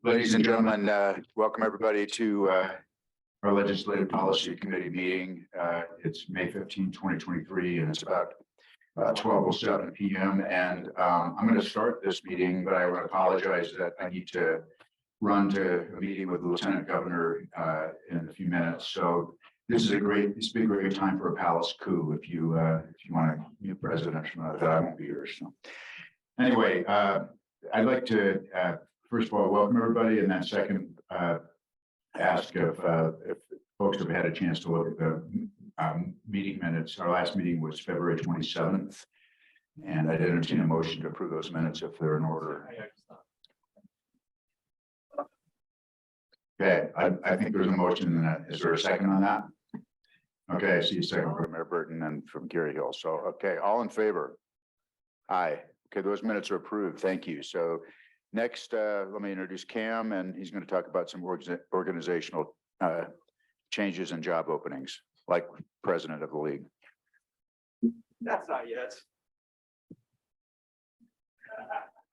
Ladies and gentlemen, welcome everybody to our Legislative Policy Committee meeting. It's May 15, 2023, and it's about 12:07 p.m. And I'm going to start this meeting, but I want to apologize that I need to run to a meeting with the Lieutenant Governor in a few minutes. So this is a great time for a palace coup if you want to meet the president. That I won't be here. So anyway, I'd like to first of all welcome everybody, and then second ask if folks have had a chance to look at the meeting minutes. Our last meeting was February 27th, and I'd entertain a motion to approve those minutes if they're in order. Okay, I think there's a motion in that. Is there a second on that? Okay, I see a second from Mayor Burton and from Gary Hill. So, okay, all in favor? Aye. Okay, those minutes are approved. Thank you. So next, let me introduce Cam, and he's going to talk about some organizational changes and job openings, like president of the league. That's not yet.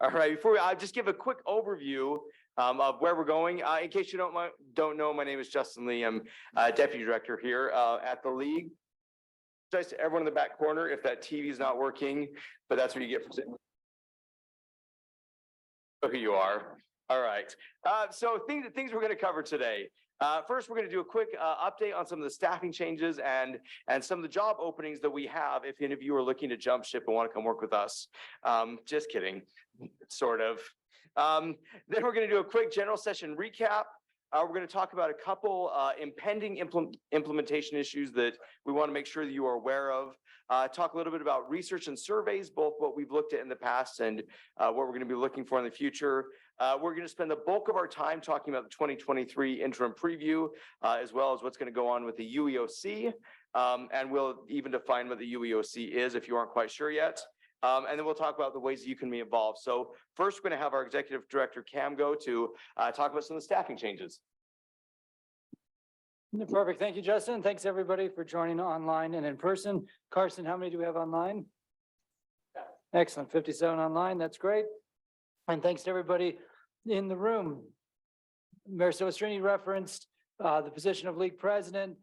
All right, before I'll just give a quick overview of where we're going. In case you don't know, my name is Justin Lee. I'm deputy director here at the league. Just to everyone in the back corner, if that TV is not working, but that's what you get for sitting. Who you are. All right. So things we're going to cover today. First, we're going to do a quick update on some of the staffing changes and some of the job openings that we have. If any of you are looking to jump ship and want to come work with us, just kidding, sort of. Then we're going to do a quick general session recap. We're going to talk about a couple impending implementation issues that we want to make sure that you are aware of. Talk a little bit about research and surveys, both what we've looked at in the past and what we're going to be looking for in the future. We're going to spend the bulk of our time talking about the 2023 interim preview, as well as what's going to go on with the UEOC. And we'll even define what the UEOC is if you aren't quite sure yet. And then we'll talk about the ways that you can be involved. So first, we're going to have our executive director, Cam, go to talk about some of the staffing changes. Perfect. Thank you, Justin. Thanks, everybody, for joining online and in person. Carson, how many do we have online? Excellent. 57 online. That's great. And thanks to everybody in the room. Mayor Silvestrini referenced the position of league president.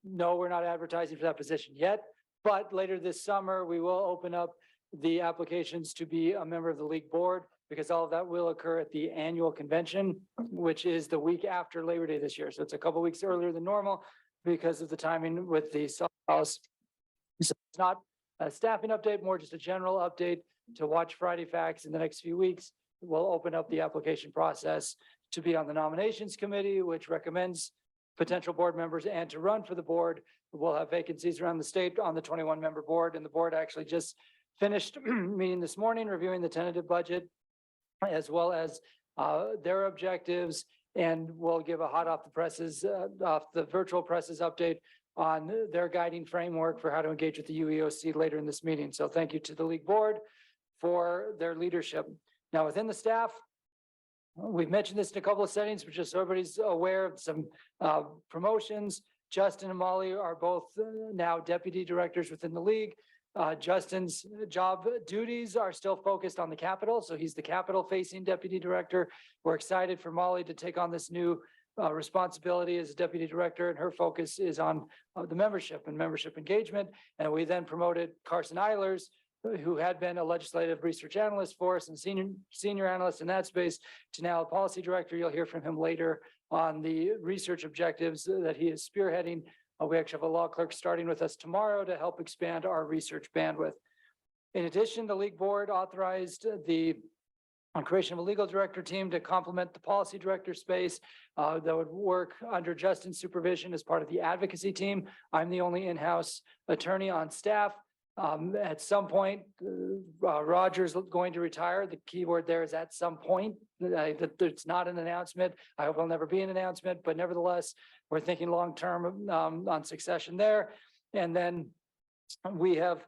No, we're not advertising for that position yet. But later this summer, we will open up the applications to be a member of the league board, because all of that will occur at the annual convention, which is the week after Labor Day this year. So it's a couple of weeks earlier than normal because of the timing with the House. So it's not a staffing update, more just a general update to watch Friday Facts in the next few weeks. We'll open up the application process to be on the nominations committee, which recommends potential board members, and to run for the board. We'll have vacancies around the state on the 21-member board, and the board actually just finished meeting this morning, reviewing the tentative budget, as well as their objectives, and we'll give a hot off the virtual presses update on their guiding framework for how to engage with the UEOC later in this meeting. So thank you to the league board for their leadership. Now, within the staff, we've mentioned this in a couple of settings, but just so everybody's aware of some promotions. Justin and Molly are both now deputy directors within the league. Justin's job duties are still focused on the Capitol, so he's the Capitol-facing deputy director. We're excited for Molly to take on this new responsibility as a deputy director, and her focus is on the membership and membership engagement. And we then promoted Carson Eilers, who had been a legislative research analyst for us and senior analyst in that space, to now a policy director. You'll hear from him later on the research objectives that he is spearheading. We actually have a law clerk starting with us tomorrow to help expand our research bandwidth. In addition, the league board authorized the creation of a legal director team to complement the policy director space that would work under Justin's supervision as part of the advocacy team. I'm the only in-house attorney on staff. At some point, Roger's going to retire. The key word there is at some point. It's not an announcement. I hope it'll never be an announcement, but nevertheless, we're thinking long-term on succession there. And then we have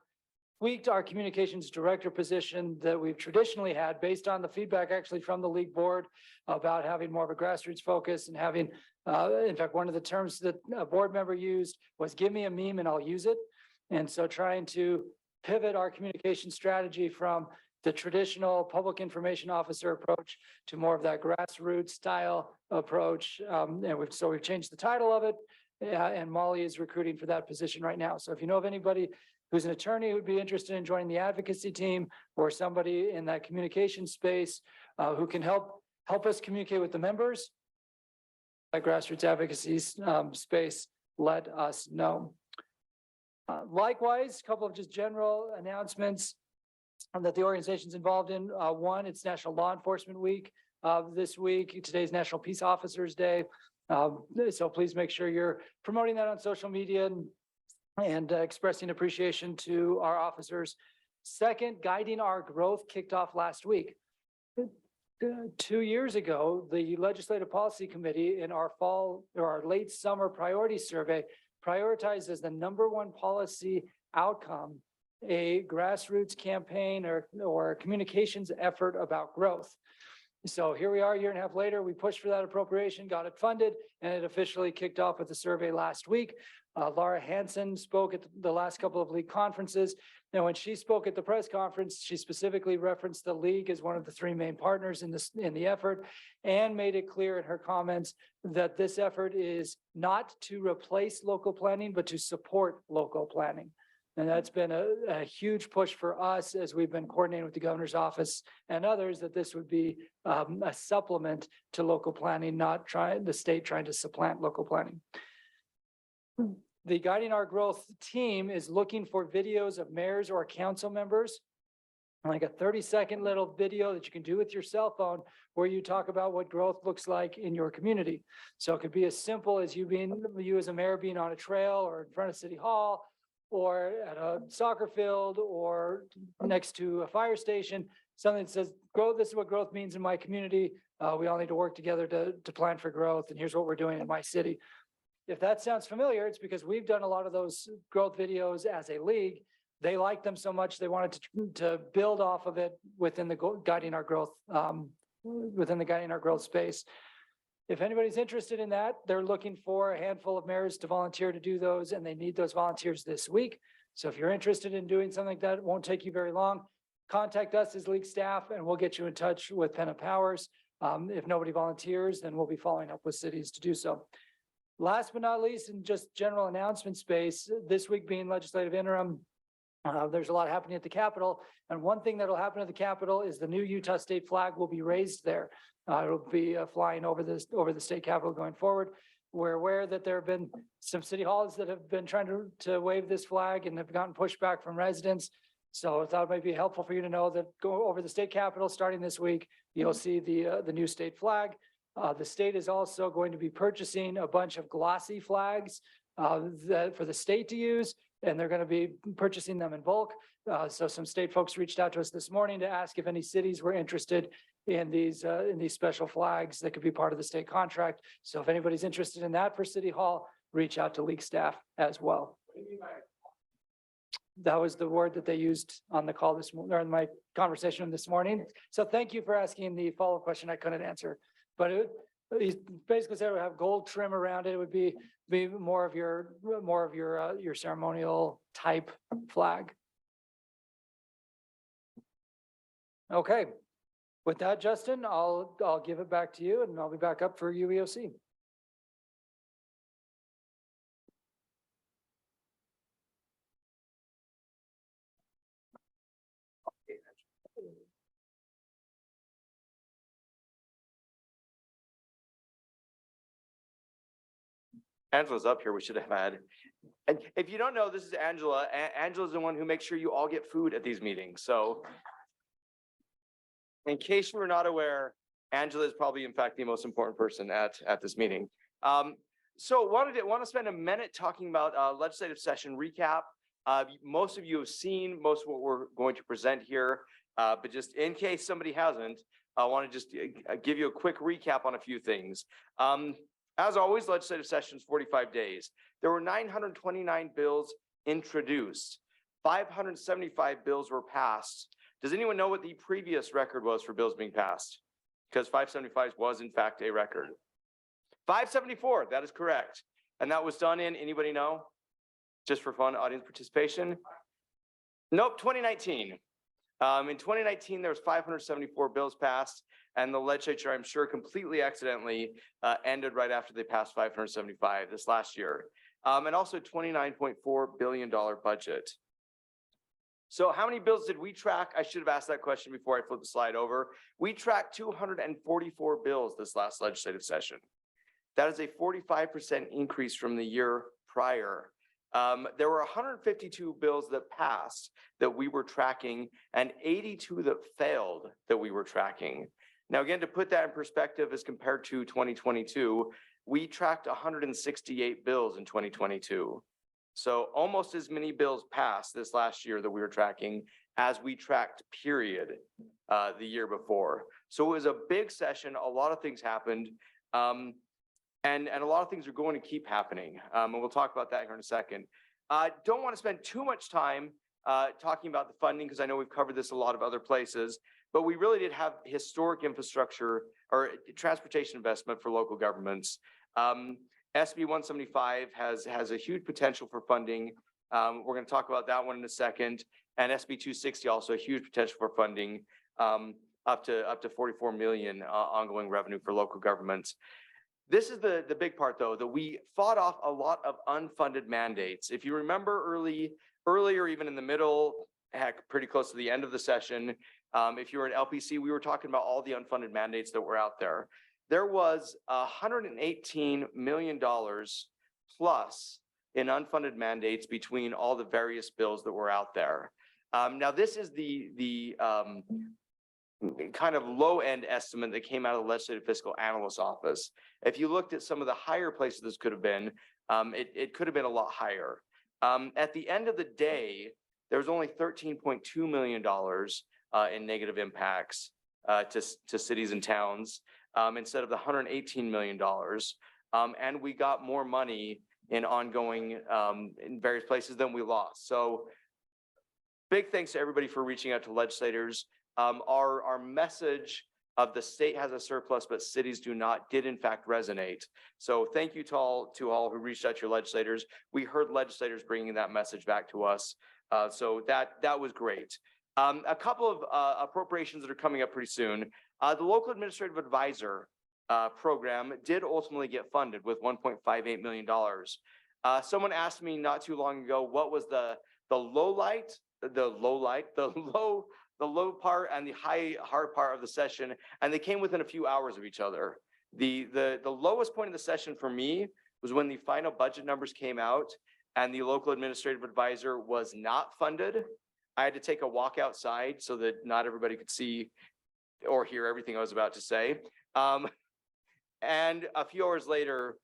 tweaked our communications director position that we've traditionally had based on the feedback actually from the league board about having more of a grassroots focus and having, in fact, one of the terms that a board member used was "give me a meme and I'll use it." And so trying to pivot our communication strategy from the traditional public information officer approach to more of that grassroots style approach. And we've changed the title of it. And Molly is recruiting for that position right now. So if you know of anybody who's an attorney who'd be interested in joining the advocacy team, or somebody in that communication space who can help us communicate with the members, that grassroots advocacy space, let us know. Likewise, a couple of just general announcements that the organization's involved in. One, it's National Law Enforcement Week this week. Today's National Peace Officers Day. So please make sure you're promoting that on social media and expressing appreciation to our officers. Second, Guiding Our Growth kicked off last week. 2 years ago, the Legislative Policy Committee in our fall or our late summer priority survey prioritized as the #1 policy outcome a grassroots campaign or communications effort about growth. So here we are, a year and a half later, we pushed for that appropriation, got it funded, and it officially kicked off with the survey last week. Laura Hansen spoke at the last couple of league conferences. Now, when she spoke at the press conference, she specifically referenced the league as one of the 3 main partners in the effort, and made it clear in her comments that this effort is not to replace local planning, but to support local planning. And that's been a huge push for us as we've been coordinating with the governor's office and others, that this would be a supplement to local planning, not the state trying to supplant local planning. The Guiding Our Growth team is looking for videos of mayors or council members, like a 30-second little video that you can do with your cell phone, where you talk about what growth looks like in your community. So it could be as simple as you as a mayor being on a trail or in front of City Hall, or at a soccer field, or next to a fire station, something that says, growth, this is what growth means in my community. We all need to work together to plan for growth, and here's what we're doing in my city. If that sounds familiar, it's because we've done a lot of those growth videos as a league. They liked them so much, they wanted to build off of it within the Guiding Our Growth, within the Guiding Our Growth space. If anybody's interested in that, they're looking for a handful of mayors to volunteer to do those, and they need those volunteers this week. So if you're interested in doing something like that, it won't take you very long. Contact us as league staff, and we'll get you in touch with Penn and Powers. If nobody volunteers, then we'll be following up with cities to do so. Last but not least, in just general announcement space, this week being legislative interim, there's a lot happening at the Capitol. And one thing that'll happen at the Capitol is the new Utah state flag will be raised there. It'll be flying over the state capitol going forward. We're aware that there have been some city halls that have been trying to wave this flag and have gotten pushback from residents. So I thought it might be helpful for you to know that go over the state capitol starting this week, you'll see the new state flag. The state is also going to be purchasing a bunch of glossy flags for the state to use, and they're going to be purchasing them in bulk. So some state folks reached out to us this morning to ask if any cities were interested in these special flags that could be part of the state contract. So if anybody's interested in that for City Hall, reach out to league staff as well. That was the word that they used on the call this morning, or in my conversation this morning. So thank you for asking the follow-up question I couldn't answer. But he basically said it would have gold trim around it. It would be more of your ceremonial type flag. Okay. With that, Justin, I'll give it back to you, and I'll be back up for UEOC. Angela's up here. We should have had. And if you don't know, this is Angela. Angela's the one who makes sure you all get food at these meetings. So in case you were not aware, Angela is probably, in fact, the most important person at this meeting. So want to spend a minute talking about legislative session recap. Most of you have seen most of what we're going to present here, but just in case somebody hasn't, I want to just give you a quick recap on a few things. As always, legislative sessions 45 days. There were 929 bills introduced. 575 bills were passed. Does anyone know what the previous record was for bills being passed? Because 575 was in fact a record. 574, that is correct. And that was done in, anybody know? Just for fun, audience participation? Nope, 2019. In 2019, there was 574 bills passed, and the legislature, I'm sure, completely accidentally ended right after they passed 575 this last year. And also $29.4 billion budget. So how many bills did we track? I should have asked that question before I flip the slide over. We tracked 244 bills this last legislative session. That is a 45% increase from the year prior. There were 152 bills that passed that we were tracking and 82 that failed that we were tracking. Now, again, to put that in perspective as compared to 2022, we tracked 168 bills in 2022. So almost as many bills passed this last year that we were tracking as we tracked, period, the year before. So it was a big session. A lot of things happened. And a lot of things are going to keep happening. And we'll talk about that here in a second. Don't want to spend too much time talking about the funding because I know we've covered this a lot of other places, but we really did have historic infrastructure or transportation investment for local governments. SB 175 has a huge potential for funding. We're going to talk about that one in a second. And SB 260 also a huge potential for funding, up to 44 million ongoing revenue for local governments. This is the big part, though, that we fought off a lot of unfunded mandates. If you remember earlier, even in the middle, heck, pretty close to the end of the session, if you were in LPC, we were talking about all the unfunded mandates that were out there. There was $118 million plus in unfunded mandates between all the various bills that were out there. Now, this is the kind of low-end estimate that came out of the Legislative Fiscal Analyst's Office. If you looked at some of the higher places this could have been, it could have been a lot higher. At the end of the day, there was only $13.2 million in negative impacts to cities and towns instead of the $118 million. And we got more money in ongoing in various places than we lost. So big thanks to everybody for reaching out to legislators. Our message of the state has a surplus, but cities do not, did in fact resonate. So thank you to all who reached out to your legislators. We heard legislators bringing that message back to us. So that was great. A couple of appropriations that are coming up pretty soon. The local administrative advisor program did ultimately get funded with $1.58 million. Someone asked me not too long ago, what was the low part and the hard part of the session, and they came within a few hours of each other. The lowest point of the session for me was when the final budget numbers came out and the local administrative advisor was not funded. I had to take a walk outside so that not everybody could see or hear everything I was about to say. And a few hours later,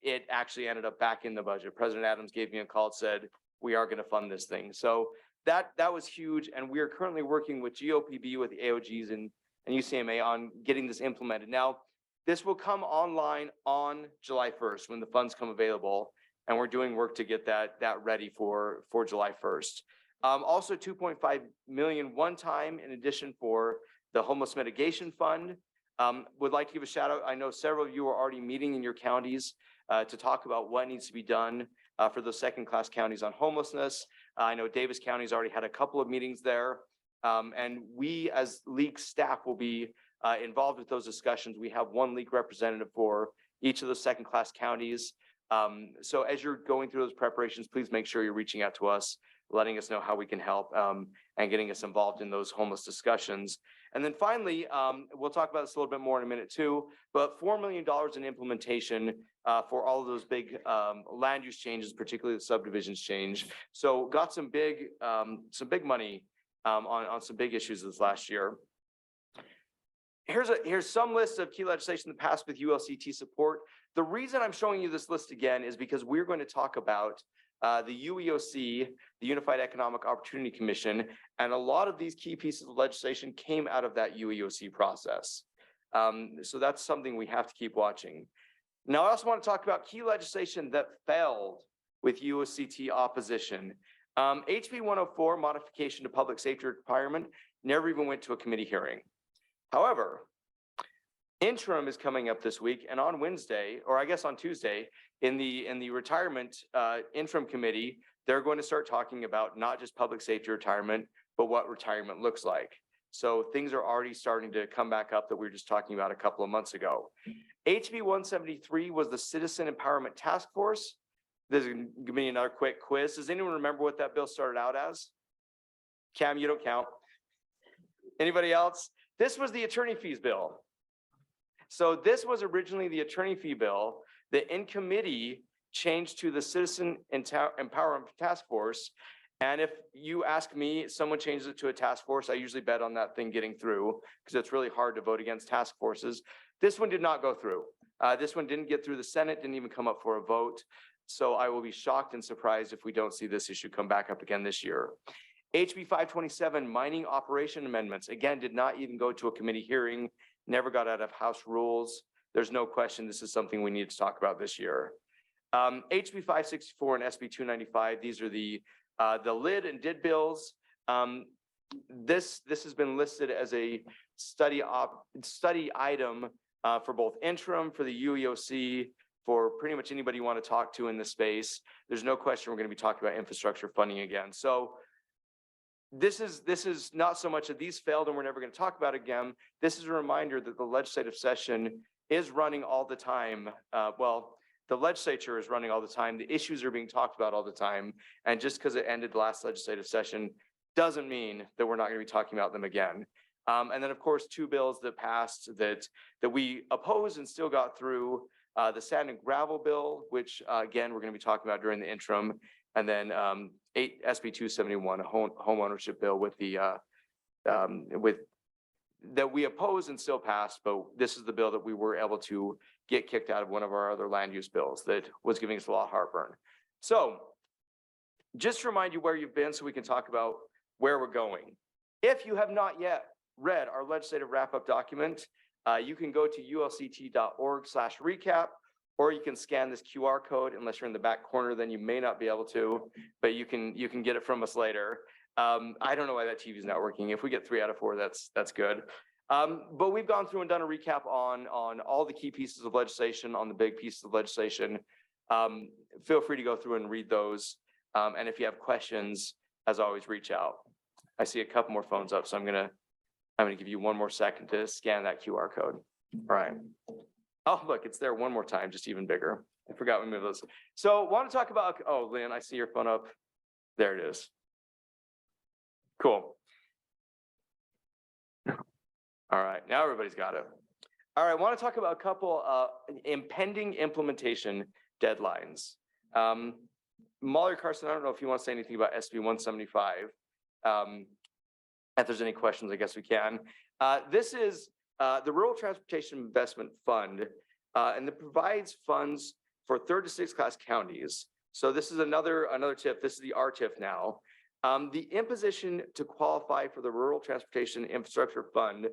it actually ended up back in the budget. President Adams gave me a call and said, we are going to fund this thing. So that was huge. And we are currently working with GOPB, with the AOGs and UCMA on getting this implemented. Now, this will come online on July 1st when the funds come available. And we're doing work to get that ready for July 1st. Also 2.5 million one time in addition for the homeless mitigation fund. Would like to give a shout out. I know several of you are already meeting in your counties to talk about what needs to be done for those second-class counties on homelessness. I know Davis County's already had a couple of meetings there. And we as league staff will be involved with those discussions. We have one league representative for each of those second-class counties. So as you're going through those preparations, please make sure you're reaching out to us, letting us know how we can help and getting us involved in those homeless discussions. And then finally, we'll talk about this a little bit more in a minute too, but $4 million in implementation for all of those big land use changes, particularly the subdivisions change. So got some big money on some big issues this last year. Here's some list of key legislation that passed with ULCT support. The reason I'm showing you this list again is because we're going to talk about the UEOC, the Unified Economic Opportunity Commission, and a lot of these key pieces of legislation came out of that UEOC process. So that's something we have to keep watching. Now, I also want to talk about key legislation that failed with UOCT opposition. HB 104, modification to public safety requirement, never even went to a committee hearing. However, interim is coming up this week, and on Wednesday, or I guess on Tuesday, in the retirement interim committee, they're going to start talking about not just public safety retirement, but what retirement looks like. So things are already starting to come back up that we were just talking about a couple of months ago. HB 173 was the Citizen Empowerment Task Force. This is give me another quick quiz. Does anyone remember what that bill started out as? Cam, you don't count. Anybody else? This was the attorney fees bill. So this was originally the attorney fee bill that in committee changed to the Citizen Empowerment Task Force. And if you ask me, someone changes it to a task force, I usually bet on that thing getting through because it's really hard to vote against task forces. This one did not go through. This one didn't get through the Senate, didn't even come up for a vote. So I will be shocked and surprised if we don't see this issue come back up again this year. HB 527 mining operation amendments, again, did not even go to a committee hearing, never got out of House rules. There's no question this is something we need to talk about this year. HB 564 and SB 295, these are the lid and did bills. This has been listed as a study item for both interim, for the UEOC, for pretty much anybody you want to talk to in this space. There's no question we're going to be talking about infrastructure funding again. So this is not so much that these failed and we're never going to talk about it again. This is a reminder that the legislative session is running all the time. The legislature is running all the time. The issues are being talked about all the time. And just because it ended the last legislative session doesn't mean that we're not going to be talking about them again. And then, of course, two bills that passed that we opposed and still got through, the sand and gravel bill, which again, we're going to be talking about during the interim. And then SB 271, a home ownership bill with that we opposed and still passed, but this is the bill that we were able to get kicked out of one of our other land use bills that was giving us a lot of heartburn. So just to remind you where you've been so we can talk about where we're going. If you have not yet read our legislative wrap-up document, you can go to ulct.org/recap, or you can scan this QR code. Unless you're in the back corner, then you may not be able to, but you can get it from us later. I don't know why that TV is not working. If we get 3 out of 4, that's good. But we've gone through and done a recap on all the key pieces of legislation, on the big pieces of legislation. Feel free to go through and read those. And if you have questions, as always, reach out. I see a couple more phones up, so I'm gonna give you one more second to scan that QR code. All right. Oh, look, it's there one more time, just even bigger. I forgot we moved those. So want to talk about, oh, Lynn, I see your phone up. There it is. Cool. All right, now everybody's got it. All right, I want to talk about a couple impending implementation deadlines. Molly or Carson, I don't know if you want to say anything about SB 175. If there's any questions, I guess we can. This is the Rural Transportation Investment Fund, and it provides funds for 3rd to 6th class counties. So this is another TIF. This is the RTIF now. The imposition to qualify for the Rural Transportation Infrastructure Fund,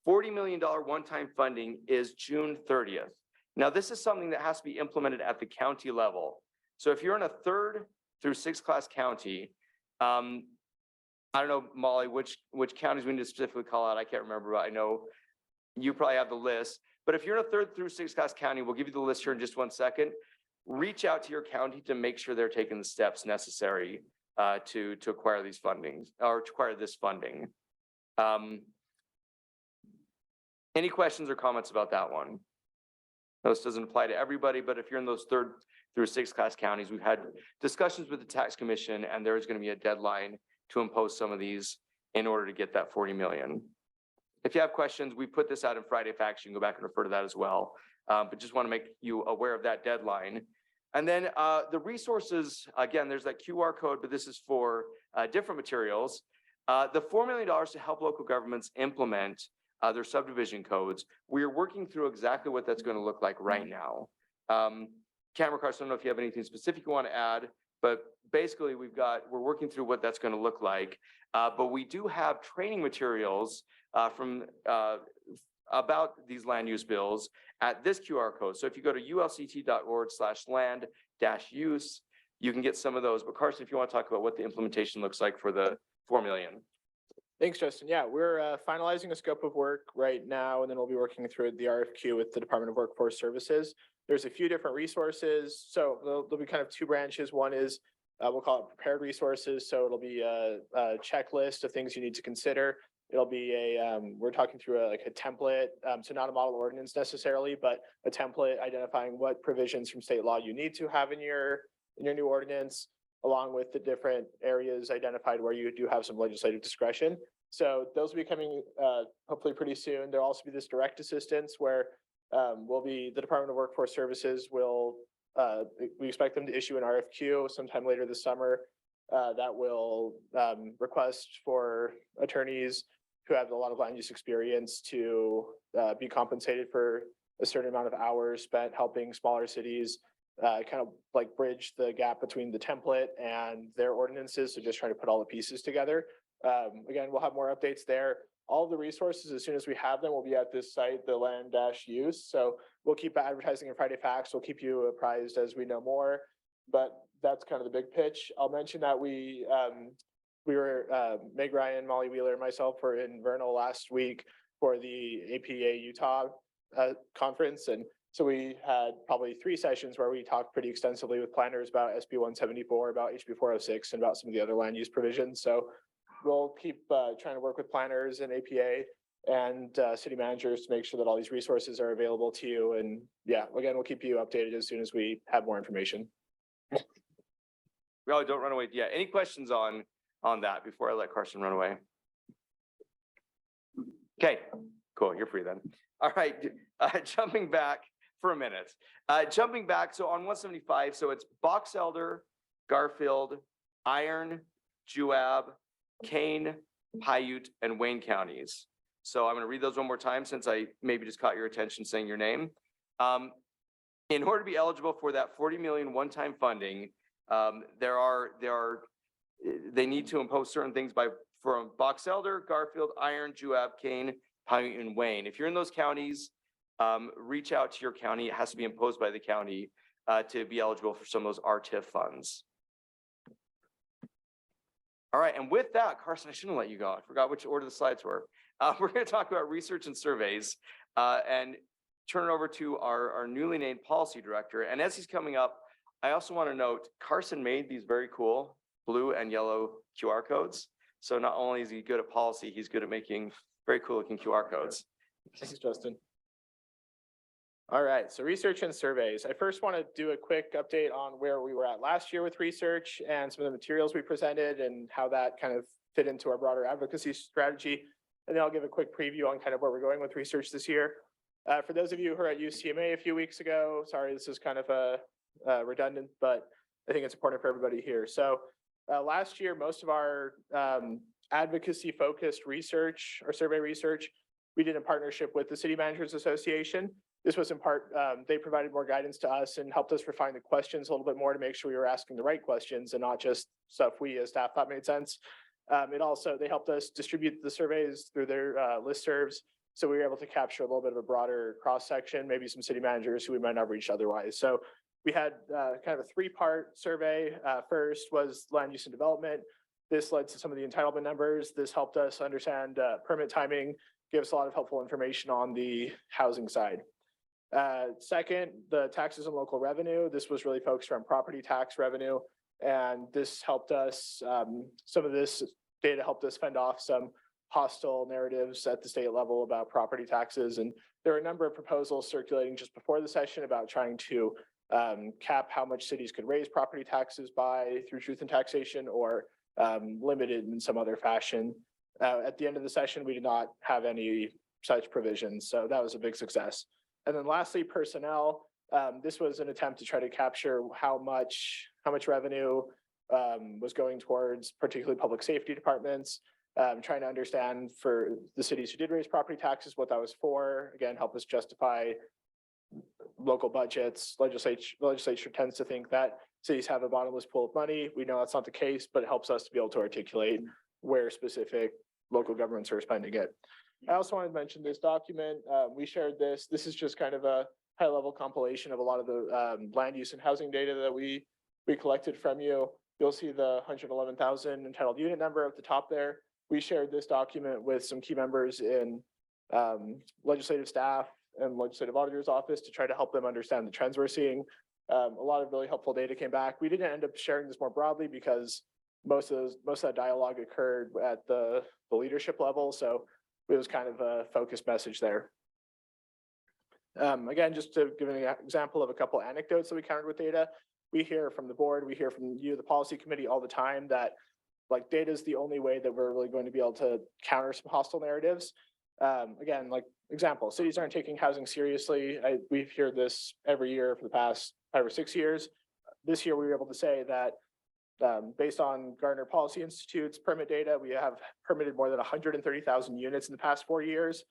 $40 million one-time funding is June 30th. Now, this is something that has to be implemented at the county level. So if you're in a 3rd through 6th class county, I don't know, Molly, which counties we need to specifically call out. I can't remember, but I know you probably have the list. But if you're in a 3rd through 6th class county, we'll give you the list here in just one second. Reach out to your county to make sure they're taking the steps necessary to acquire these fundings or to acquire this funding. Any questions or comments about that one? This doesn't apply to everybody, but if you're in those 3rd through 6th class counties, we've had discussions with the tax commission, and there is going to be a deadline to impose some of these in order to get that 40 million. If you have questions, we put this out in Friday Facts. You can go back and refer to that as well. But just want to make you aware of that deadline. And then the resources, again, there's that QR code, but this is for different materials. The $4 million to help local governments implement their subdivision codes. We are working through exactly what that's going to look like right now. Cameron Carson, I don't know if you have anything specific you want to add, but basically we're working through what that's going to look like. But we do have training materials about these land use bills at this QR code. So if you go to ulct.org/land-use, you can get some of those. But Carson, if you want to talk about what the implementation looks like for the 4 million. Thanks, Justin. Yeah, we're finalizing a scope of work right now, and then we'll be working through the RFQ with the Department of Workforce Services. There's a few different resources. So there'll be kind of 2 branches. One is we'll call it prepared resources. So it'll be a checklist of things you need to consider. It'll be we're talking through like a template, so not a model ordinance necessarily, but a template identifying what provisions from state law you need to have in your new ordinance, along with the different areas identified where you do have some legislative discretion. So those will be coming hopefully pretty soon. There'll also be this direct assistance where the Department of Workforce Services will, we expect them to issue an RFQ sometime later this summer that will request for attorneys who have a lot of land use experience to be compensated for a certain amount of hours spent helping smaller cities kind of like bridge the gap between the template and their ordinances. So just trying to put all the pieces together. Again, we'll have more updates there. All of the resources, as soon as we have them, will be at this site, the land-use. So we'll keep advertising in Friday Facts. We'll keep you apprised as we know more. But that's kind of the big pitch. I'll mention that we were, Meg Ryan, Molly Wheeler, and myself were in Vernal last week for the APA Utah conference. And so we had probably 3 sessions where we talked pretty extensively with planners about SB 174, about HB 406, and about some of the other land use provisions. So we'll keep trying to work with planners and APA and city managers to make sure that all these resources are available to you. And yeah, again, we'll keep you updated as soon as we have more information. Well, don't run away. Yeah, any questions on that before I let Carson run away? Okay, cool, you're free then. All right, jumping back for a minute. So on 175, so it's Box Elder, Garfield, Iron, Juab, Kane, Paiute, and Wayne counties. So I'm going to read those one more time since I maybe just caught your attention saying your name. In order to be eligible for that 40 million one-time funding, they need to impose certain things from Box Elder, Garfield, Iron, Juab, Kane, Paiute, and Wayne. If you're in those counties, reach out to your county. It has to be imposed by the county to be eligible for some of those RTIF funds. All right, and with that, Carson, I shouldn't let you go. I forgot which order the slides were. We're going to talk about research and surveys and turn it over to our newly named policy director. And as he's coming up, I also want to note Carson made these very cool blue and yellow QR codes. So not only is he good at policy, he's good at making very cool looking QR codes. Thanks, Justin. All right, so research and surveys. I first want to do a quick update on where we were at last year with research and some of the materials we presented and how that kind of fit into our broader advocacy strategy. And then I'll give a quick preview on kind of where we're going with research this year. For those of you who were at UCMA a few weeks ago, sorry, this is kind of redundant, but I think it's important for everybody here. So last year, most of our advocacy focused research or survey research, we did in partnership with the City Managers Association. This was in part, they provided more guidance to us and helped us refine the questions a little bit more to make sure we were asking the right questions and not just stuff we as staff thought made sense. They helped us distribute the surveys through their listservs. So we were able to capture a little bit of a broader cross section, maybe some city managers who we might not have reached otherwise. So we had kind of a 3-part survey. First was land use and development. This led to some of the entitlement numbers. This helped us understand permit timing, gave us a lot of helpful information on the housing side. Second, the taxes and local revenue. This was really focused around property tax revenue. And this helped us, some of this data helped us fend off some hostile narratives at the state level about property taxes. And there were a number of proposals circulating just before the session about trying to cap how much cities could raise property taxes by through truth in taxation or limited in some other fashion. At the end of the session, we did not have any such provisions. So that was a big success. And then lastly, personnel. This was an attempt to try to capture how much revenue was going towards particularly public safety departments, trying to understand for the cities who did raise property taxes, what that was for. Again, help us justify local budgets. Legislature tends to think that cities have a bottomless pool of money. We know that's not the case, but it helps us to be able to articulate where specific local governments are spending it. I also wanted to mention this document. We shared this. This is just kind of a high-level compilation of a lot of the land use and housing data that we collected from you. You'll see the 111,000 entitled unit number at the top there. We shared this document with some key members in legislative staff and legislative auditor's office to try to help them understand the trends we're seeing. A lot of really helpful data came back. We didn't end up sharing this more broadly because most of that dialogue occurred at the leadership level. So it was kind of a focused message there. Again, just to give an example of a couple anecdotes that we countered with data, we hear from the board, we hear from you, the policy committee, all the time that like data is the only way that we're really going to be able to counter some hostile narratives. Again, like example, cities aren't taking housing seriously. We hear this every year for the past 5 or 6 years. This year, we were able to say that based on Gardner Policy Institute's permit data, we have permitted more than 130,000 units in the past 4 years,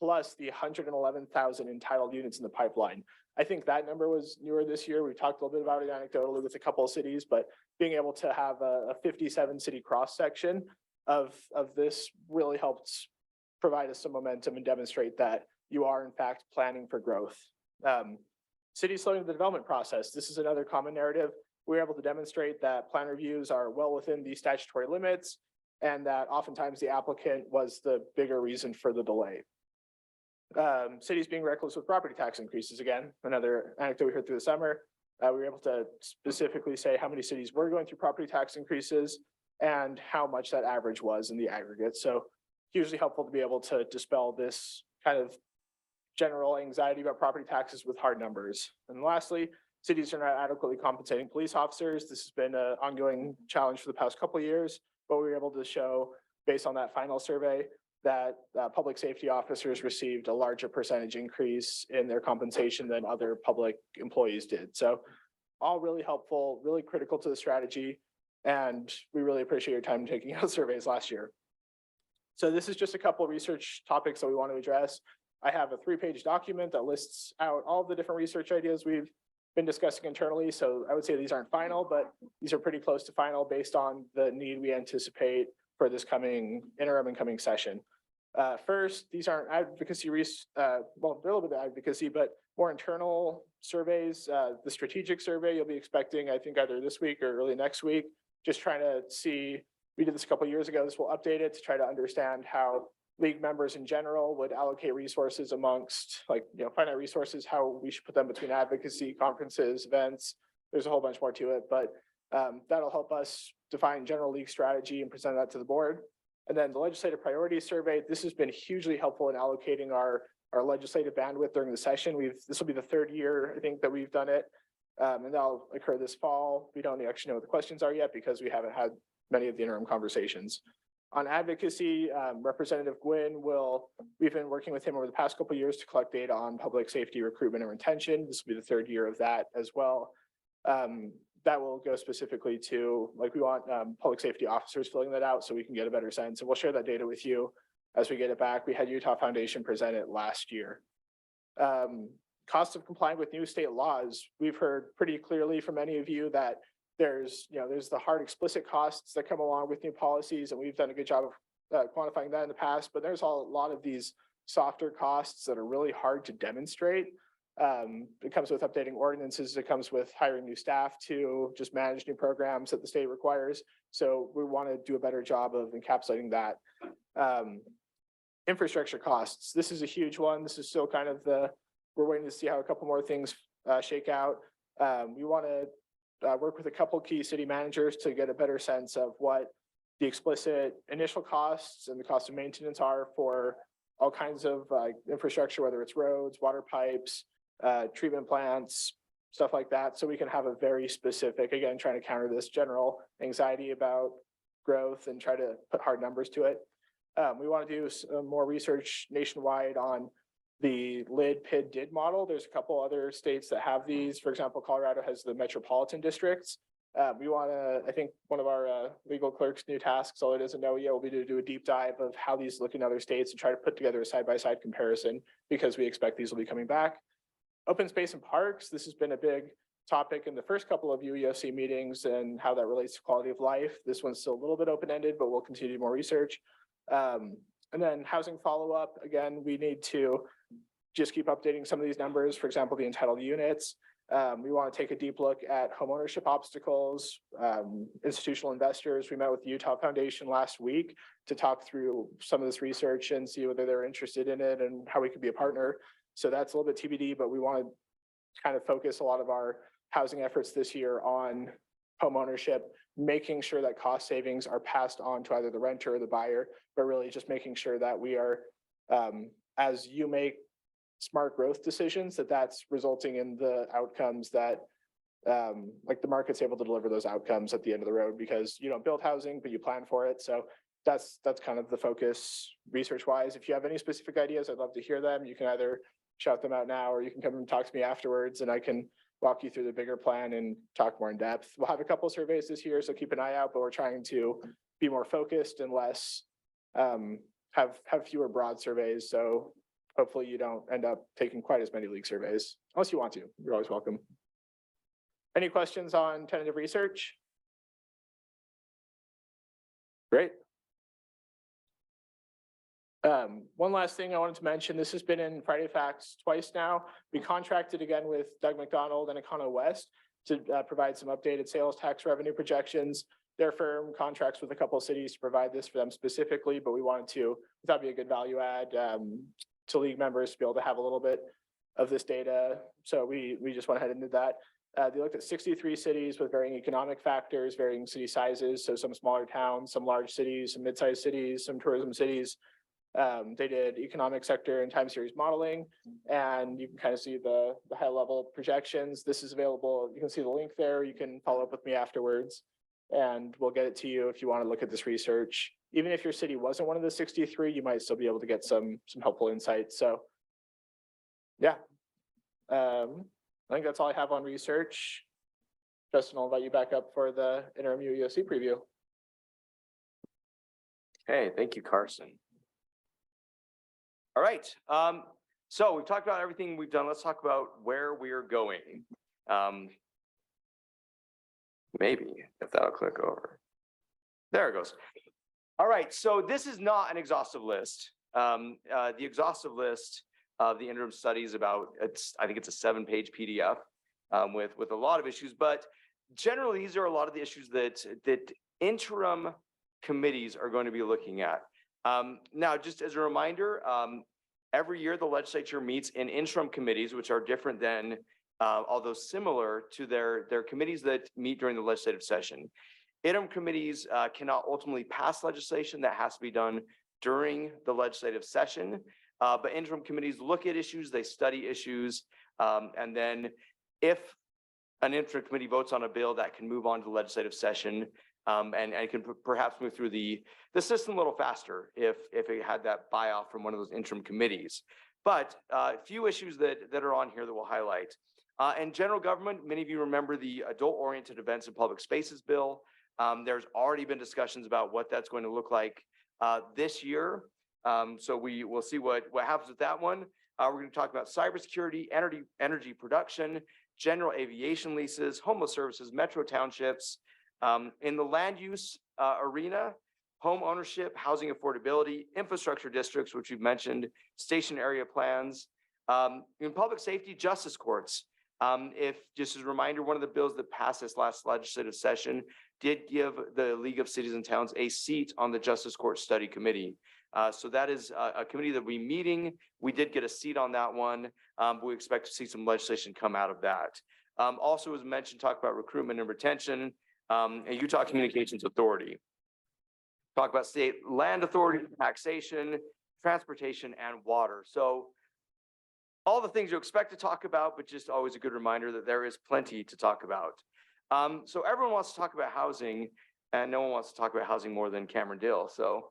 plus the 111,000 entitled units in the pipeline. I think that number was newer this year. We talked a little bit about it anecdotally with a couple of cities, but being able to have a 57 city cross section of this really helped provide us some momentum and demonstrate that you are in fact planning for growth. Cities slowing the development process. This is another common narrative. We're able to demonstrate that plan reviews are well within the statutory limits and that oftentimes the applicant was the bigger reason for the delay. Cities being reckless with property tax increases, again, another anecdote we heard through the summer. We were able to specifically say how many cities were going through property tax increases and how much that average was in the aggregate. So hugely helpful to be able to dispel this kind of general anxiety about property taxes with hard numbers. And lastly, cities are not adequately compensating police officers. This has been an ongoing challenge for the past couple of years, but we were able to show based on that final survey that public safety officers received a larger percentage increase in their compensation than other public employees did. So all really helpful, really critical to the strategy. And we really appreciate your time taking out surveys last year. So this is just a couple of research topics that we want to address. I have a 3-page document that lists out all of the different research ideas we've been discussing internally. So I would say these aren't final, but these are pretty close to final based on the need we anticipate for this coming interim and coming session. First, these aren't advocacy, well, they're a little bit of advocacy, but more internal surveys. The strategic survey you'll be expecting, I think, either this week or early next week. Just trying to see, we did this a couple of years ago. This will update it to try to understand how league members in general would allocate resources amongst, like, finite resources, how we should put them between advocacy, conferences, events. There's a whole bunch more to it, but that'll help us define general league strategy and present that to the board. And then the legislative priorities survey, this has been hugely helpful in allocating our legislative bandwidth during the session. This will be the 3rd year, I think, that we've done it. And that'll occur this fall. We don't actually know what the questions are yet because we haven't had many of the interim conversations. On advocacy, Representative Gwynn we've been working with him over the past couple of years to collect data on public safety recruitment and retention. This will be the 3rd year of that as well. That will go specifically to, like, we want public safety officers filling that out so we can get a better sense. And we'll share that data with you as we get it back. We had Utah Foundation present it last year. Cost of complying with new state laws. We've heard pretty clearly from many of you that there's the hard explicit costs that come along with new policies, and we've done a good job of quantifying that in the past, but there's a lot of these softer costs that are really hard to demonstrate. It comes with updating ordinances. It comes with hiring new staff to just manage new programs that the state requires. So we want to do a better job of encapsulating that. Infrastructure costs. This is a huge one. This is still kind of we're waiting to see how a couple more things shake out. We want to work with a couple key city managers to get a better sense of what the explicit initial costs and the cost of maintenance are for all kinds of infrastructure, whether it's roads, water pipes, treatment plants, stuff like that. So we can have a very specific, again, trying to counter this general anxiety about growth and try to put hard numbers to it. We want to do some more research nationwide on the LID, PID, DID model. There's a couple other states that have these. For example, Colorado has the metropolitan districts. We want to, I think one of our legal clerk's new tasks, although it doesn't know yet, will be to do a deep dive of how these look in other states and try to put together a side-by-side comparison because we expect these will be coming back. Open space and parks. This has been a big topic in the first couple of UEOC meetings and how that relates to quality of life. This one's still a little bit open-ended, but we'll continue to do more research. And then housing follow-up. Again, we need to just keep updating some of these numbers. For example, the entitled units. We want to take a deep look at homeownership obstacles, institutional investors. We met with the Utah Foundation last week to talk through some of this research and see whether they're interested in it and how we could be a partner. So that's a little bit TBD, but we want to kind of focus a lot of our housing efforts this year on homeownership, making sure that cost savings are passed on to either the renter or the buyer, but really just making sure that we are, as you make smart growth decisions, that's resulting in the outcomes that like the market's able to deliver those outcomes at the end of the road, because you don't build housing, but you plan for it. So that's kind of the focus research wise. If you have any specific ideas, I'd love to hear them. You can either shout them out now, or you can come and talk to me afterwards and I can walk you through the bigger plan and talk more in depth. We'll have a couple of surveys this year, so keep an eye out, but we're trying to be more focused and less, have fewer broad surveys. So hopefully you don't end up taking quite as many league surveys, unless you want to. You're always welcome. Any questions on tentative research? Great. One last thing I wanted to mention, this has been in Friday Facts twice now. We contracted again with Doug McDonald and Econo West to provide some updated sales tax revenue projections. Their firm contracts with a couple of cities to provide this for them specifically, but we wanted to, that'd be a good value add to league members to be able to have a little bit of this data. So we just went ahead and did that. They looked at 63 cities with varying economic factors, varying city sizes. So some smaller towns, some large cities, some mid-sized cities, some tourism cities. They did economic sector and time series modeling, and you can kind of see the high level projections. This is available. You can see the link there. You can follow up with me afterwards and we'll get it to you if you want to look at this research. Even if your city wasn't one of the 63, you might still be able to get some helpful insights. So yeah, I think that's all I have on research. Justin, I'll invite you back up for the interim UEOC preview. Hey, thank you, Carson. All right, so we've talked about everything we've done. Let's talk about where we are going. Maybe if that'll click over. There it goes. All right, so this is not an exhaustive list. The exhaustive list of the interim studies about, I think it's a 7-page PDF with a lot of issues, but generally these are a lot of the issues that interim committees are going to be looking at. Now, just as a reminder, every year the legislature meets in interim committees, which are different than, although similar to their committees that meet during the legislative session. Interim committees cannot ultimately pass legislation. That has to be done during the legislative session. But interim committees look at issues, they study issues, and then if an interim committee votes on a bill, that can move on to the legislative session. And can perhaps move through the system a little faster if it had that buy-off from one of those interim committees. But a few issues that are on here that we'll highlight. In general government, many of you remember the adult-oriented events and public spaces bill. There's already been discussions about what that's going to look like this year. So we will see what happens with that one. We're going to talk about cybersecurity, energy production, general aviation leases, homeless services, metro townships. In the land use arena, home ownership, housing affordability, infrastructure districts, which we've mentioned, station area plans. In public safety, justice courts. If just as a reminder, one of the bills that passed this last legislative session did give the League of Cities and Towns a seat on the Justice Court Study Committee. So that is a committee that we're meeting. We did get a seat on that one, but we expect to see some legislation come out of that. Also, as mentioned, talk about recruitment and retention. Utah Communications Authority. Talk about state land authority, taxation, transportation, and water. So all the things you expect to talk about, but just always a good reminder that there is plenty to talk about. So everyone wants to talk about housing, and no one wants to talk about housing more than Cameron Dill. So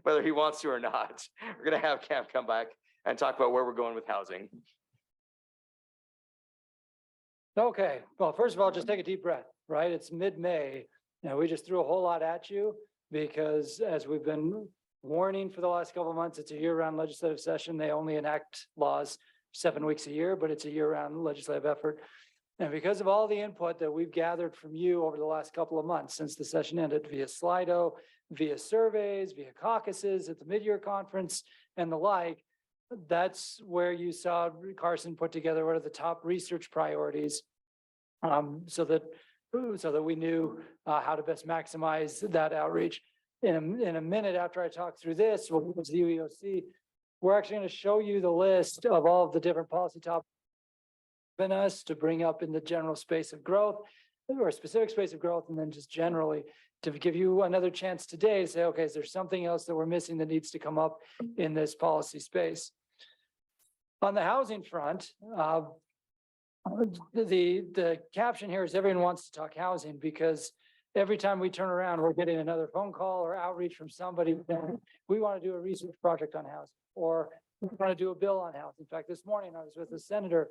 whether he wants to or not, we're going to have Cam come back and talk about where we're going with housing. Okay, well, first of all, just take a deep breath, right? It's mid-May. Now, we just threw a whole lot at you because as we've been warning for the last couple of months, it's a year-round legislative session. They only enact laws 7 weeks a year, but it's a year-round legislative effort. And because of all the input that we've gathered from you over the last couple of months since the session ended via Slido, via surveys, via caucuses at the mid-year conference and the like, that's where you saw Carson put together what are the top research priorities so that we knew how to best maximize that outreach. In a minute after I talk through this, we'll move to the UEOC. We're actually going to show you the list of all of the different policy topics given us to bring up in the general space of growth or specific space of growth, and then just generally to give you another chance today to say, okay, is there something else that we're missing that needs to come up in this policy space? On the housing front, the caption here is everyone wants to talk housing, because every time we turn around, we're getting another phone call or outreach from somebody. We want to do a research project on housing, or we want to do a bill on housing. In fact, this morning I was with a senator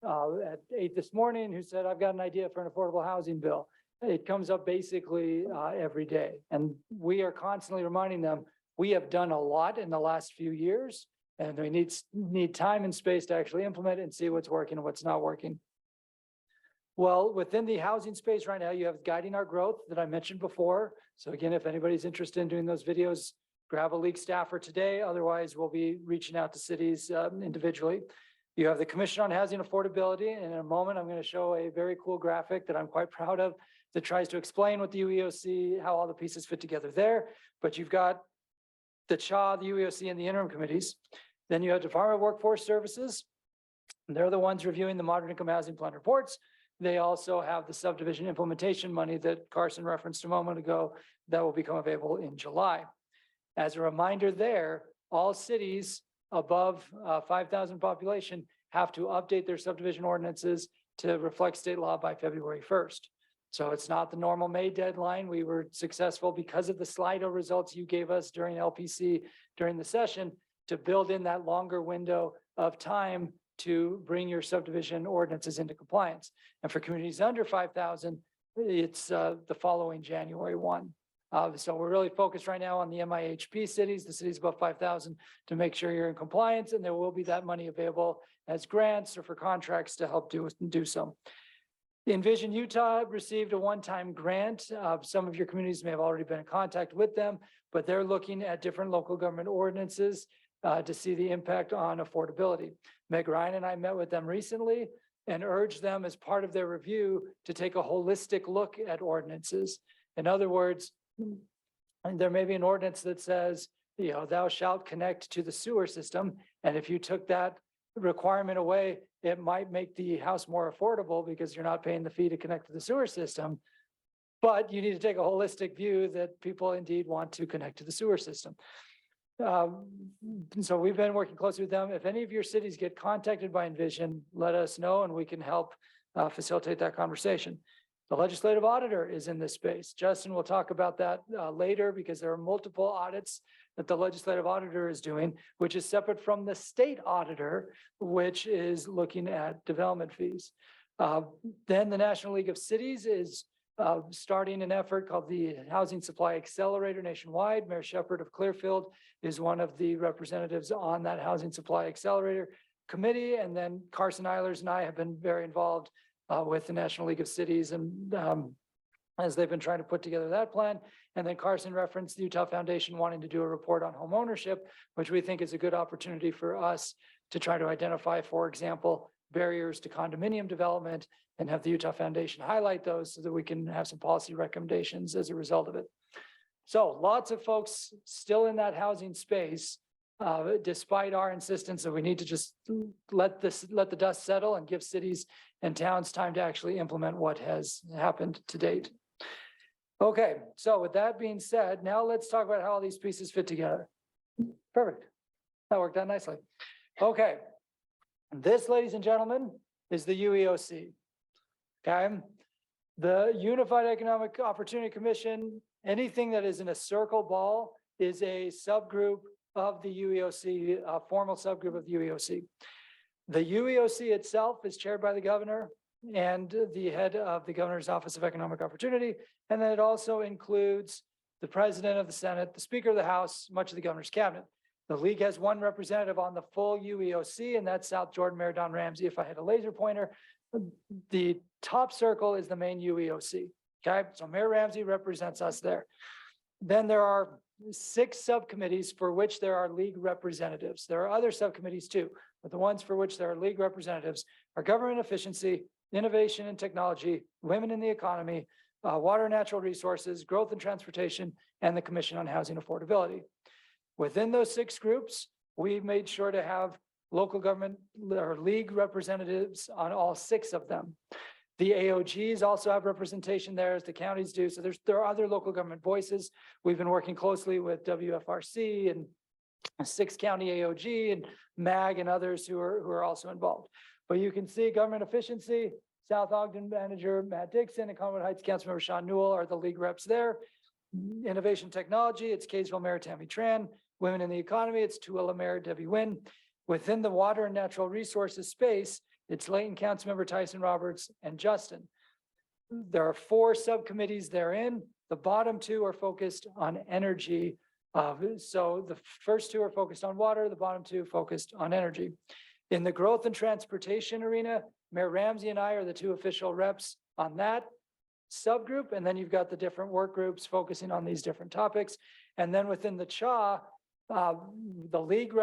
at 8 this morning who said, I've got an idea for an affordable housing bill. It comes up basically every day. And we are constantly reminding them, we have done a lot in the last few years, and we need time and space to actually implement it and see what's working and what's not working. Well, within the housing space right now, you have guiding our growth that I mentioned before. So again, if anybody's interested in doing those videos, grab a league staffer today. Otherwise, we'll be reaching out to cities individually. You have the Commission on Housing Affordability. And in a moment, I'm going to show a very cool graphic that I'm quite proud of that tries to explain what the UEOC, how all the pieces fit together there. But you've got the CHA, the UEOC, and the interim committees. Then you have Department of Workforce Services. They're the ones reviewing the moderate income housing plan reports. They also have the subdivision implementation money that Carson referenced a moment ago that will become available in July. As a reminder there, all cities above 5,000 population have to update their subdivision ordinances to reflect state law by February 1st. So it's not the normal May deadline. We were successful because of the Slido results you gave us during LPC during the session to build in that longer window of time to bring your subdivision ordinances into compliance. And for communities under 5,000, it's the following January 1. So we're really focused right now on the MIHP cities, the cities above 5,000, to make sure you're in compliance, and there will be that money available as grants or for contracts to help do so. Envision Utah received a one-time grant. Some of your communities may have already been in contact with them, but they're looking at different local government ordinances to see the impact on affordability. Meg Ryan and I met with them recently and urged them as part of their review to take a holistic look at ordinances. In other words, there may be an ordinance that says, thou shalt connect to the sewer system. And if you took that requirement away, it might make the house more affordable because you're not paying the fee to connect to the sewer system. But you need to take a holistic view that people indeed want to connect to the sewer system. So we've been working closely with them. If any of your cities get contacted by Envision, let us know and we can help facilitate that conversation. The legislative auditor is in this space. Justin will talk about that later because there are multiple audits that the legislative auditor is doing, which is separate from the state auditor, which is looking at development fees. Then the National League of Cities is starting an effort called the Housing Supply Accelerator nationwide. Mayor Shepherd of Clearfield is one of the representatives on that Housing Supply Accelerator committee. And then Carson Eilers and I have been very involved with the National League of Cities and as they've been trying to put together that plan. And then Carson referenced the Utah Foundation wanting to do a report on home ownership, which we think is a good opportunity for us to try to identify, for example, barriers to condominium development and have the Utah Foundation highlight those so that we can have some policy recommendations as a result of it. So lots of folks still in that housing space, despite our insistence that we need to just let the dust settle and give cities and towns time to actually implement what has happened to date. Okay, so with that being said, now let's talk about how all these pieces fit together. Perfect. That worked out nicely. Okay, this, ladies and gentlemen, is the UEOC. Okay, the Unified Economic Opportunity Commission, anything that is in a circle ball is a subgroup of the UEOC, a formal subgroup of the UEOC. The UEOC itself is chaired by the governor and the head of the governor's Office of Economic Opportunity. And then it also includes the president of the Senate, the speaker of the House, much of the governor's cabinet. The league has one representative on the full UEOC, and that's South Jordan Mayor Don Ramsey. If I had a laser pointer, the top circle is the main UEOC. Okay, so Mayor Ramsey represents us there. Then there are 6 subcommittees for which there are league representatives. There are other subcommittees too, but the ones for which there are league representatives are government efficiency, innovation and technology, women in the economy, water and natural resources, growth and transportation, and the Commission on Housing Affordability. Within those 6 groups, we've made sure to have local government or league representatives on all 6 of them. The AOGs also have representation there, as the counties do. So there are other local government voices. We've been working closely with WFRC and 6 county AOG and MAG and others who are also involved. But you can see government efficiency, South Ogden Manager Matt Dixon and Conwood Heights Councilmember Sean Newell are the league reps there. Innovation Technology, it's Kaysville Mayor Tammy Tran. Women in the Economy, it's Tooele Mayor Debbie Nguyen. Within the water and natural resources space, it's Layton Councilmember Tyson Roberts and Justin. There are 4 subcommittees therein. The bottom 2 are focused on energy. So the first 2 are focused on water, the bottom 2 focused on energy. In the growth and transportation arena, Mayor Ramsey and I are the 2 official reps on that subgroup. And then you've got the different work groups focusing on these different topics. And then within the CHA, the league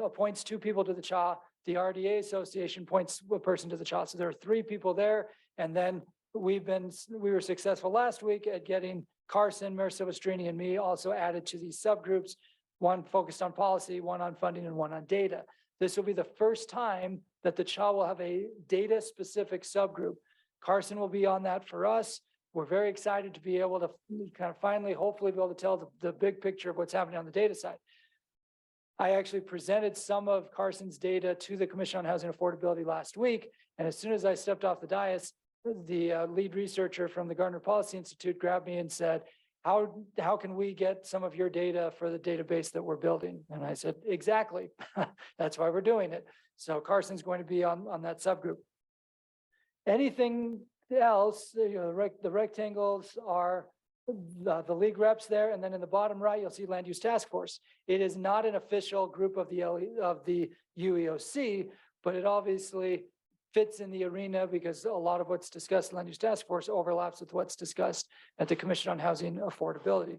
appoints 2 people to the CHA. The RDA Association appoints a person to the CHA. So there are 3 people there. And then we were successful last week at getting Carson, Mayor Silvestrini, and me also added to these subgroups, 1 focused on policy, 1 on funding, and 1 on data. This will be the first time that the CHA will have a data-specific subgroup. Carson will be on that for us. We're very excited to be able to kind of finally, hopefully be able to tell the big picture of what's happening on the data side. I actually presented some of Carson's data to the Commission on Housing Affordability last week. And as soon as I stepped off the dais, the lead researcher from the Gardner Policy Institute grabbed me and said, how can we get some of your data for the database that we're building? And I said, exactly. That's why we're doing it. So Carson's going to be on that subgroup. Anything else, the rectangles are the league reps there. And then in the bottom right, you'll see Land Use Task Force. It is not an official group of the UEOC, but it obviously fits in the arena because a lot of what's discussed in Land Use Task Force overlaps with what's discussed at the Commission on Housing Affordability.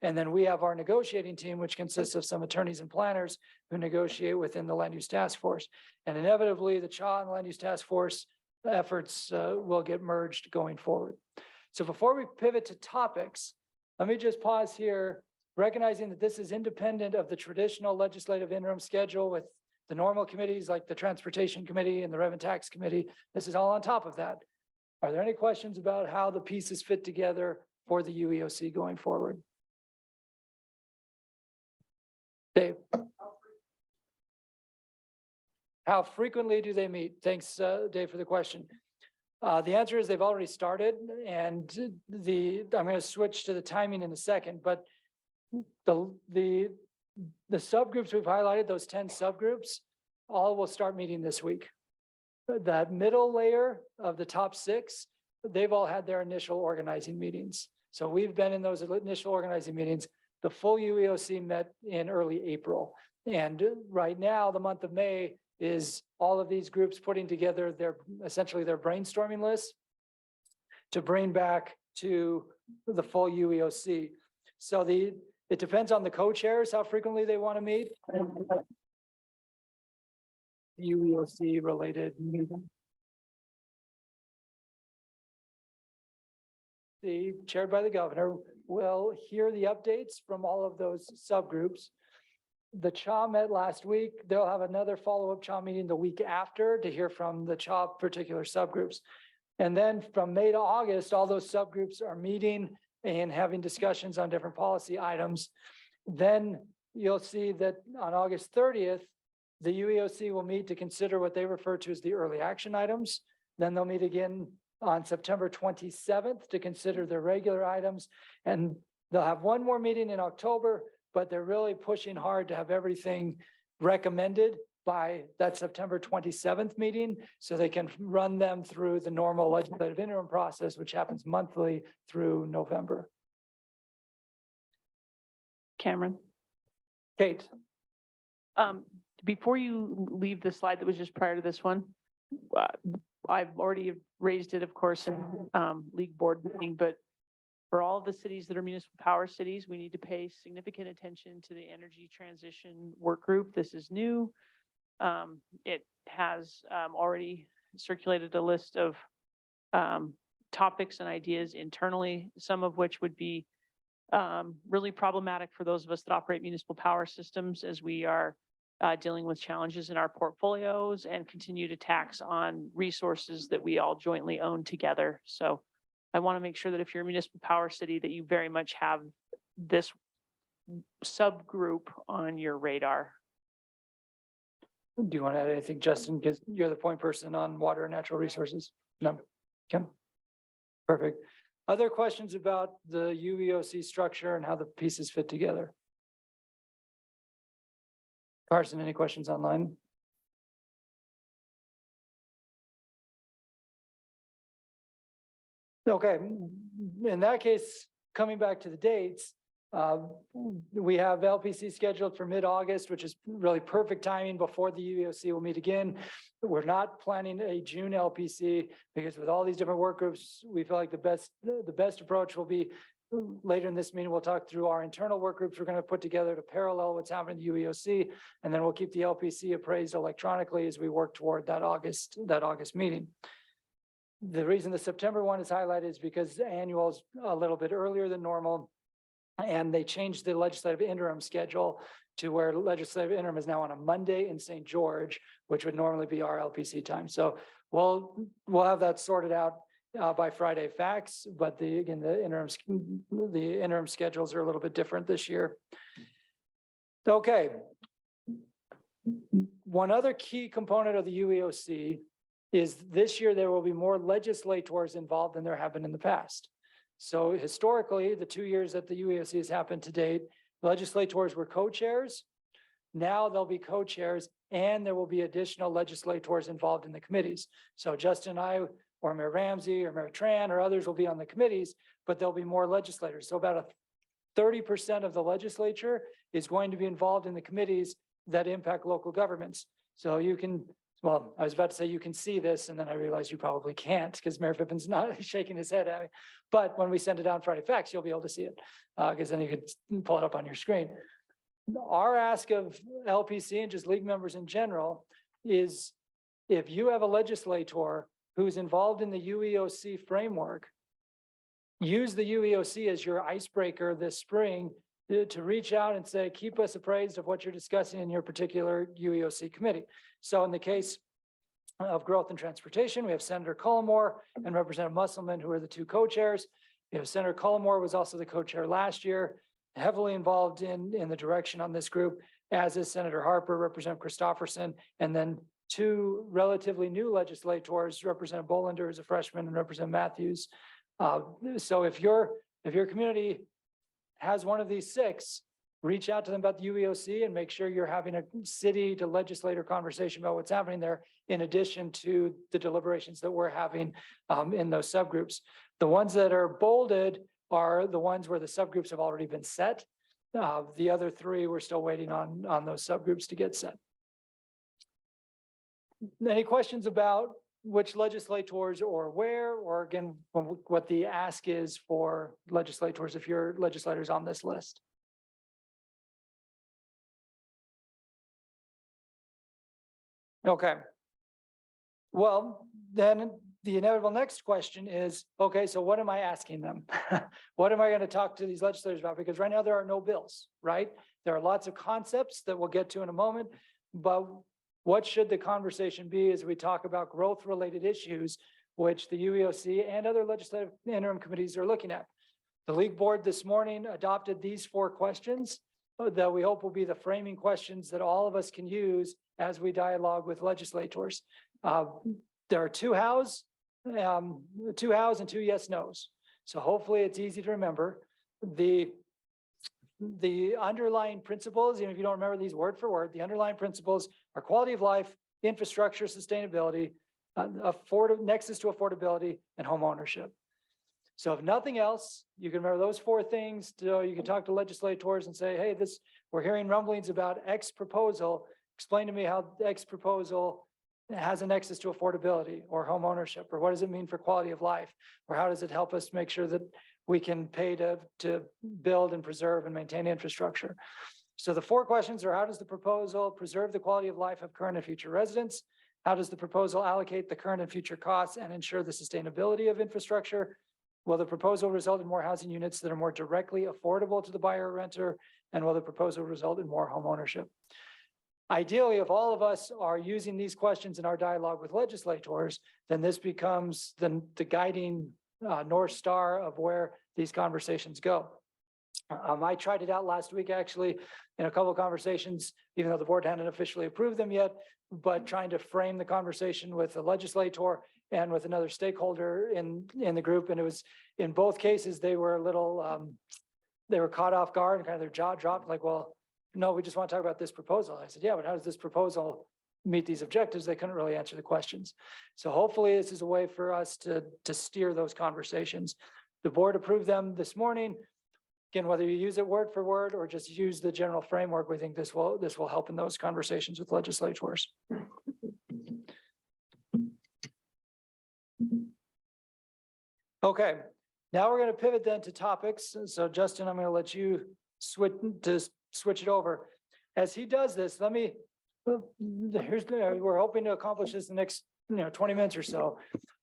And then we have our negotiating team, which consists of some attorneys and planners who negotiate within the Land Use Task Force. And inevitably, the CHA and the Land Use Task Force efforts will get merged going forward. So before we pivot to topics, let me just pause here, recognizing that this is independent of the traditional legislative interim schedule with the normal committees like the Transportation Committee and the Revenue Tax Committee. This is all on top of that. Are there any questions about how the pieces fit together for the UEOC going forward? Dave? How frequently do they meet? Thanks, Dave, for the question. The answer is they've already started, and I'm going to switch to the timing in a second, but the subgroups we've highlighted, those 10 subgroups, all will start meeting this week. That middle layer of the top 6, they've all had their initial organizing meetings. So we've been in those initial organizing meetings. The full UEOC met in early April. And right now, the month of May is all of these groups putting together essentially their brainstorming list to bring back to the full UEOC. So it depends on the co-chairs, how frequently they want to meet. UEOC related meeting. Chaired by the governor, will hear the updates from all of those subgroups. The CHA met last week. They'll have another follow-up CHA meeting the week after to hear from the CHA particular subgroups. And then from May to August, all those subgroups are meeting and having discussions on different policy items. Then you'll see that on August 30th, the UEOC will meet to consider what they refer to as the early action items. Then they'll meet again on September 27th to consider their regular items. And they'll have one more meeting in October, but they're really pushing hard to have everything recommended by that September 27th meeting so they can run them through the normal legislative interim process, which happens monthly through November. Cameron, Kate. before you leave the slide that was just prior to this one, I've already raised it, of course, in league board meeting, but for all the cities that are municipal power cities, we need to pay significant attention to the energy transition work group. This is new. It has already circulated a list of topics and ideas internally, some of which would be really problematic for those of us that operate municipal power systems, as we are dealing with challenges in our portfolios and continue to tax on resources that we all jointly own together. So I want to make sure that if you're a municipal power city, that you very much have this subgroup on your radar. Do you want to add anything, Justin? Because you're the point person on water and natural resources. No? Kim? Perfect. Other questions about the UEOC structure and how the pieces fit together? Carson, any questions online? Okay, in that case, coming back to the dates, we have LPC scheduled for mid-August, which is really perfect timing before the UEOC will meet again. We're not planning a June LPC because with all these different work groups, we feel like the best approach will be later in this meeting, we'll talk through our internal work groups we're going to put together to parallel what's happening in the UEOC, and then we'll keep the LPC appraised electronically as we work toward that August meeting. The reason the September one is highlighted is because the annual is a little bit earlier than normal. And they changed the legislative interim schedule to where legislative interim is now on a Monday in St. George, which would normally be our LPC time. So we'll have that sorted out by Friday fax, but the interim schedules are a little bit different this year. Okay. One other key component of the UEOC is this year there will be more legislators involved than there have been in the past. So historically, the 2 years that the UEOC has happened to date, legislators were co-chairs. Now there'll be co-chairs and there will be additional legislators involved in the committees. So Justin and I, or Mayor Ramsey or Mayor Tran or others will be on the committees, but there'll be more legislators. So about 30% of the legislature is going to be involved in the committees that impact local governments. So you can, well, I was about to say you can see this, and then I realized you probably can't because Mayor Pippin's not shaking his head at me. But when we send it out Friday fax, you'll be able to see it because then you can pull it up on your screen. Our ask of LPC and just league members in general is if you have a legislator who's involved in the UEOC framework, use the UEOC as your icebreaker this spring to reach out and say, keep us appraised of what you're discussing in your particular UEOC committee. So in the case of growth and transportation, we have Senator Cullimore and Representative Musselman, who are the two co-chairs. You know, Senator Cullimore was also the co-chair last year, heavily involved in the direction on this group, as is Senator Harper, Representative Christopherson, and then two relatively new legislators, Representative Bolander is a freshman and Representative Matthews. So if your community has one of these six, reach out to them about the UEOC and make sure you're having a city to legislator conversation about what's happening there, in addition to the deliberations that we're having in those subgroups. The ones that are bolded are the ones where the subgroups have already been set. The other three, we're still waiting on those subgroups to get set. Any questions about which legislators or where, or again, what the ask is for legislators if you're legislators on this list? Okay. Well, then the inevitable next question is, okay, so what am I asking them? What am I going to talk to these legislators about? Because right now there are no bills, right? There are lots of concepts that we'll get to in a moment, but what should the conversation be as we talk about growth-related issues, which the UEOC and other legislative interim committees are looking at? The League Board this morning adopted these 4 questions that we hope will be the framing questions that all of us can use as we dialogue with legislators. There are 2 hows, 2 hows and 2 yes, nos. So hopefully it's easy to remember. The underlying principles, even if you don't remember these word for word, the underlying principles are quality of life, infrastructure, sustainability, nexus to affordability, and home ownership. So if nothing else, you can remember those 4 things. So you can talk to legislators and say, hey, we're hearing rumblings about X proposal. Explain to me how X proposal has a nexus to affordability or home ownership, or what does it mean for quality of life? Or how does it help us make sure that we can pay to build and preserve and maintain infrastructure? So the 4 questions are: how does the proposal preserve the quality of life of current and future residents? How does the proposal allocate the current and future costs and ensure the sustainability of infrastructure? Will the proposal result in more housing units that are more directly affordable to the buyer or renter? And will the proposal result in more home ownership? ideally, if all of us are using these questions in our dialogue with legislators, then this becomes the guiding North Star of where these conversations go. I tried it out last week, actually, in a couple of conversations, even though the board hadn't officially approved them yet, but trying to frame the conversation with a legislator and with another stakeholder in the group. And it was, in both cases, they were a little, they were caught off guard and kind of their jaw dropped, like, well, no, we just want to talk about this proposal. I said, yeah, but how does this proposal meet these objectives? They couldn't really answer the questions. So hopefully this is a way for us to steer those conversations. The board approved them this morning. Again, whether you use it word for word or just use the general framework, we think this will help in those conversations with legislators. Okay, now we're going to pivot then to topics. So Justin, I'm going to let you switch it over. As he does this, we're hoping to accomplish this in the next 20 minutes or so.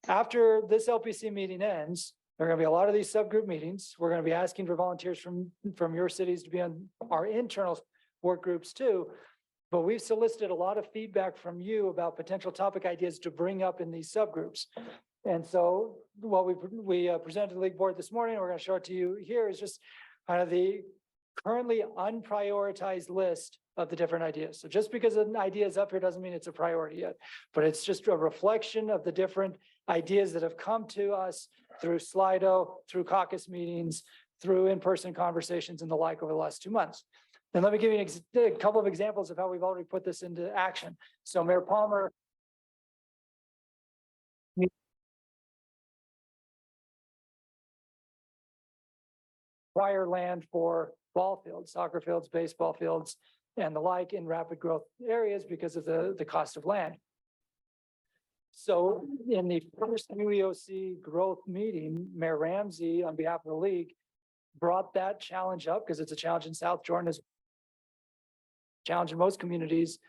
After this LPC meeting ends, there are going to be a lot of these subgroup meetings. We're going to be asking for volunteers from your cities to be on our internal work groups too. But we've solicited a lot of feedback from you about potential topic ideas to bring up in these subgroups. And so what we presented to the league board this morning, we're going to show it to you here, is just kind of the currently unprioritized list of the different ideas. So just because an idea is up here doesn't mean it's a priority yet, but it's just a reflection of the different ideas that have come to us through Slido, through caucus meetings, through in-person conversations and the like over the last 2 months. And let me give you a couple of examples of how we've already put this into action. So Mayor Palmer acquire land for ball fields, soccer fields, baseball fields, and the like in rapid growth areas because of the cost of land. So in the first UEOC growth meeting, Mayor Ramsey, on behalf of the league, brought that challenge up because it's a challenge in South Jordan, is a challenge in most communities,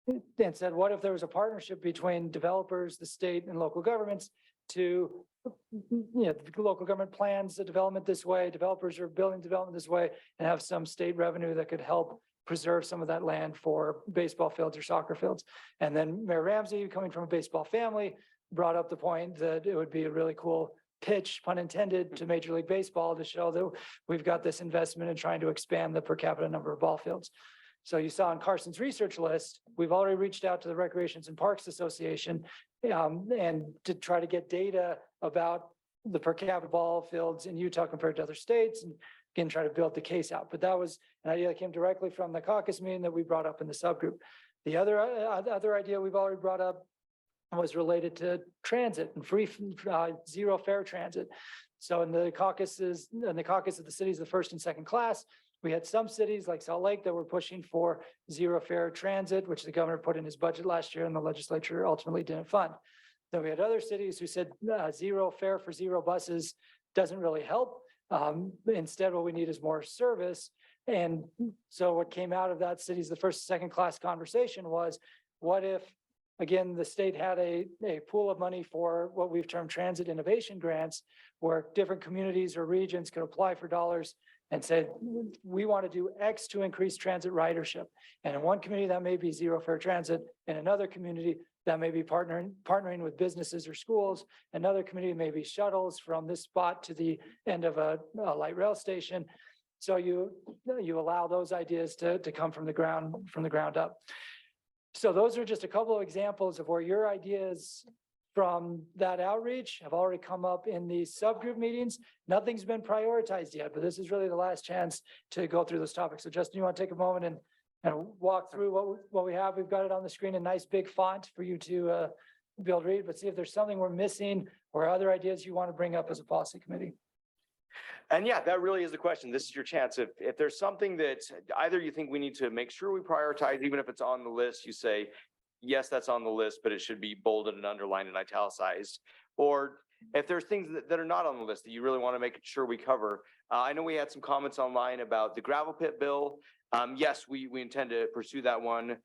and said, what if there was a partnership between developers, the state, and local governments to, the local government plans the development this way, developers are building development this way, and have some state revenue that could help preserve some of that land for baseball fields or soccer fields. And then Mayor Ramsey, coming from a baseball family, brought up the point that it would be a really cool pitch, pun intended, to Major League Baseball to show that we've got this investment in trying to expand the per capita number of ball fields. So you saw on Carson's research list, we've already reached out to the Recreations and Parks Association and to try to get data about the per capita ball fields in Utah compared to other states, and again, try to build the case out. But that was an idea that came directly from the caucus meeting that we brought up in the subgroup. The other idea we've already brought up was related to transit and free zero fare transit. So in the caucuses of the cities of the first and second class, we had some cities like Salt Lake that were pushing for zero fare transit, which the governor put in his budget last year and the legislature ultimately didn't fund. Then we had other cities who said zero fare for zero buses doesn't really help. Instead, what we need is more service. And so what came out of that cities, the first, second class conversation was, what if, again, the state had a pool of money for what we've termed transit innovation grants, where different communities or regions could apply for dollars and said, we want to do X to increase transit ridership. And in one community, that may be zero fare transit. In another community, that may be partnering with businesses or schools. Another community may be shuttles from this spot to the end of a light rail station. So you allow those ideas to come from the ground up. So those are just a couple of examples of where your ideas from that outreach have already come up in these subgroup meetings. Nothing's been prioritized yet, but this is really the last chance to go through those topics. So Justin, you want to take a moment and walk through what we have? We've got it on the screen in nice big font for you to be able to read, but see if there's something we're missing or other ideas you want to bring up as a policy committee. And yeah, that really is the question. This is your chance. If there's something that either you think we need to make sure we prioritize, even if it's on the list, you say, yes, that's on the list, but it should be bolded and underlined and italicized. Or if there's things that are not on the list that you really want to make sure we cover. I know we had some comments online about the gravel pit bill. Yes, we intend to pursue that one.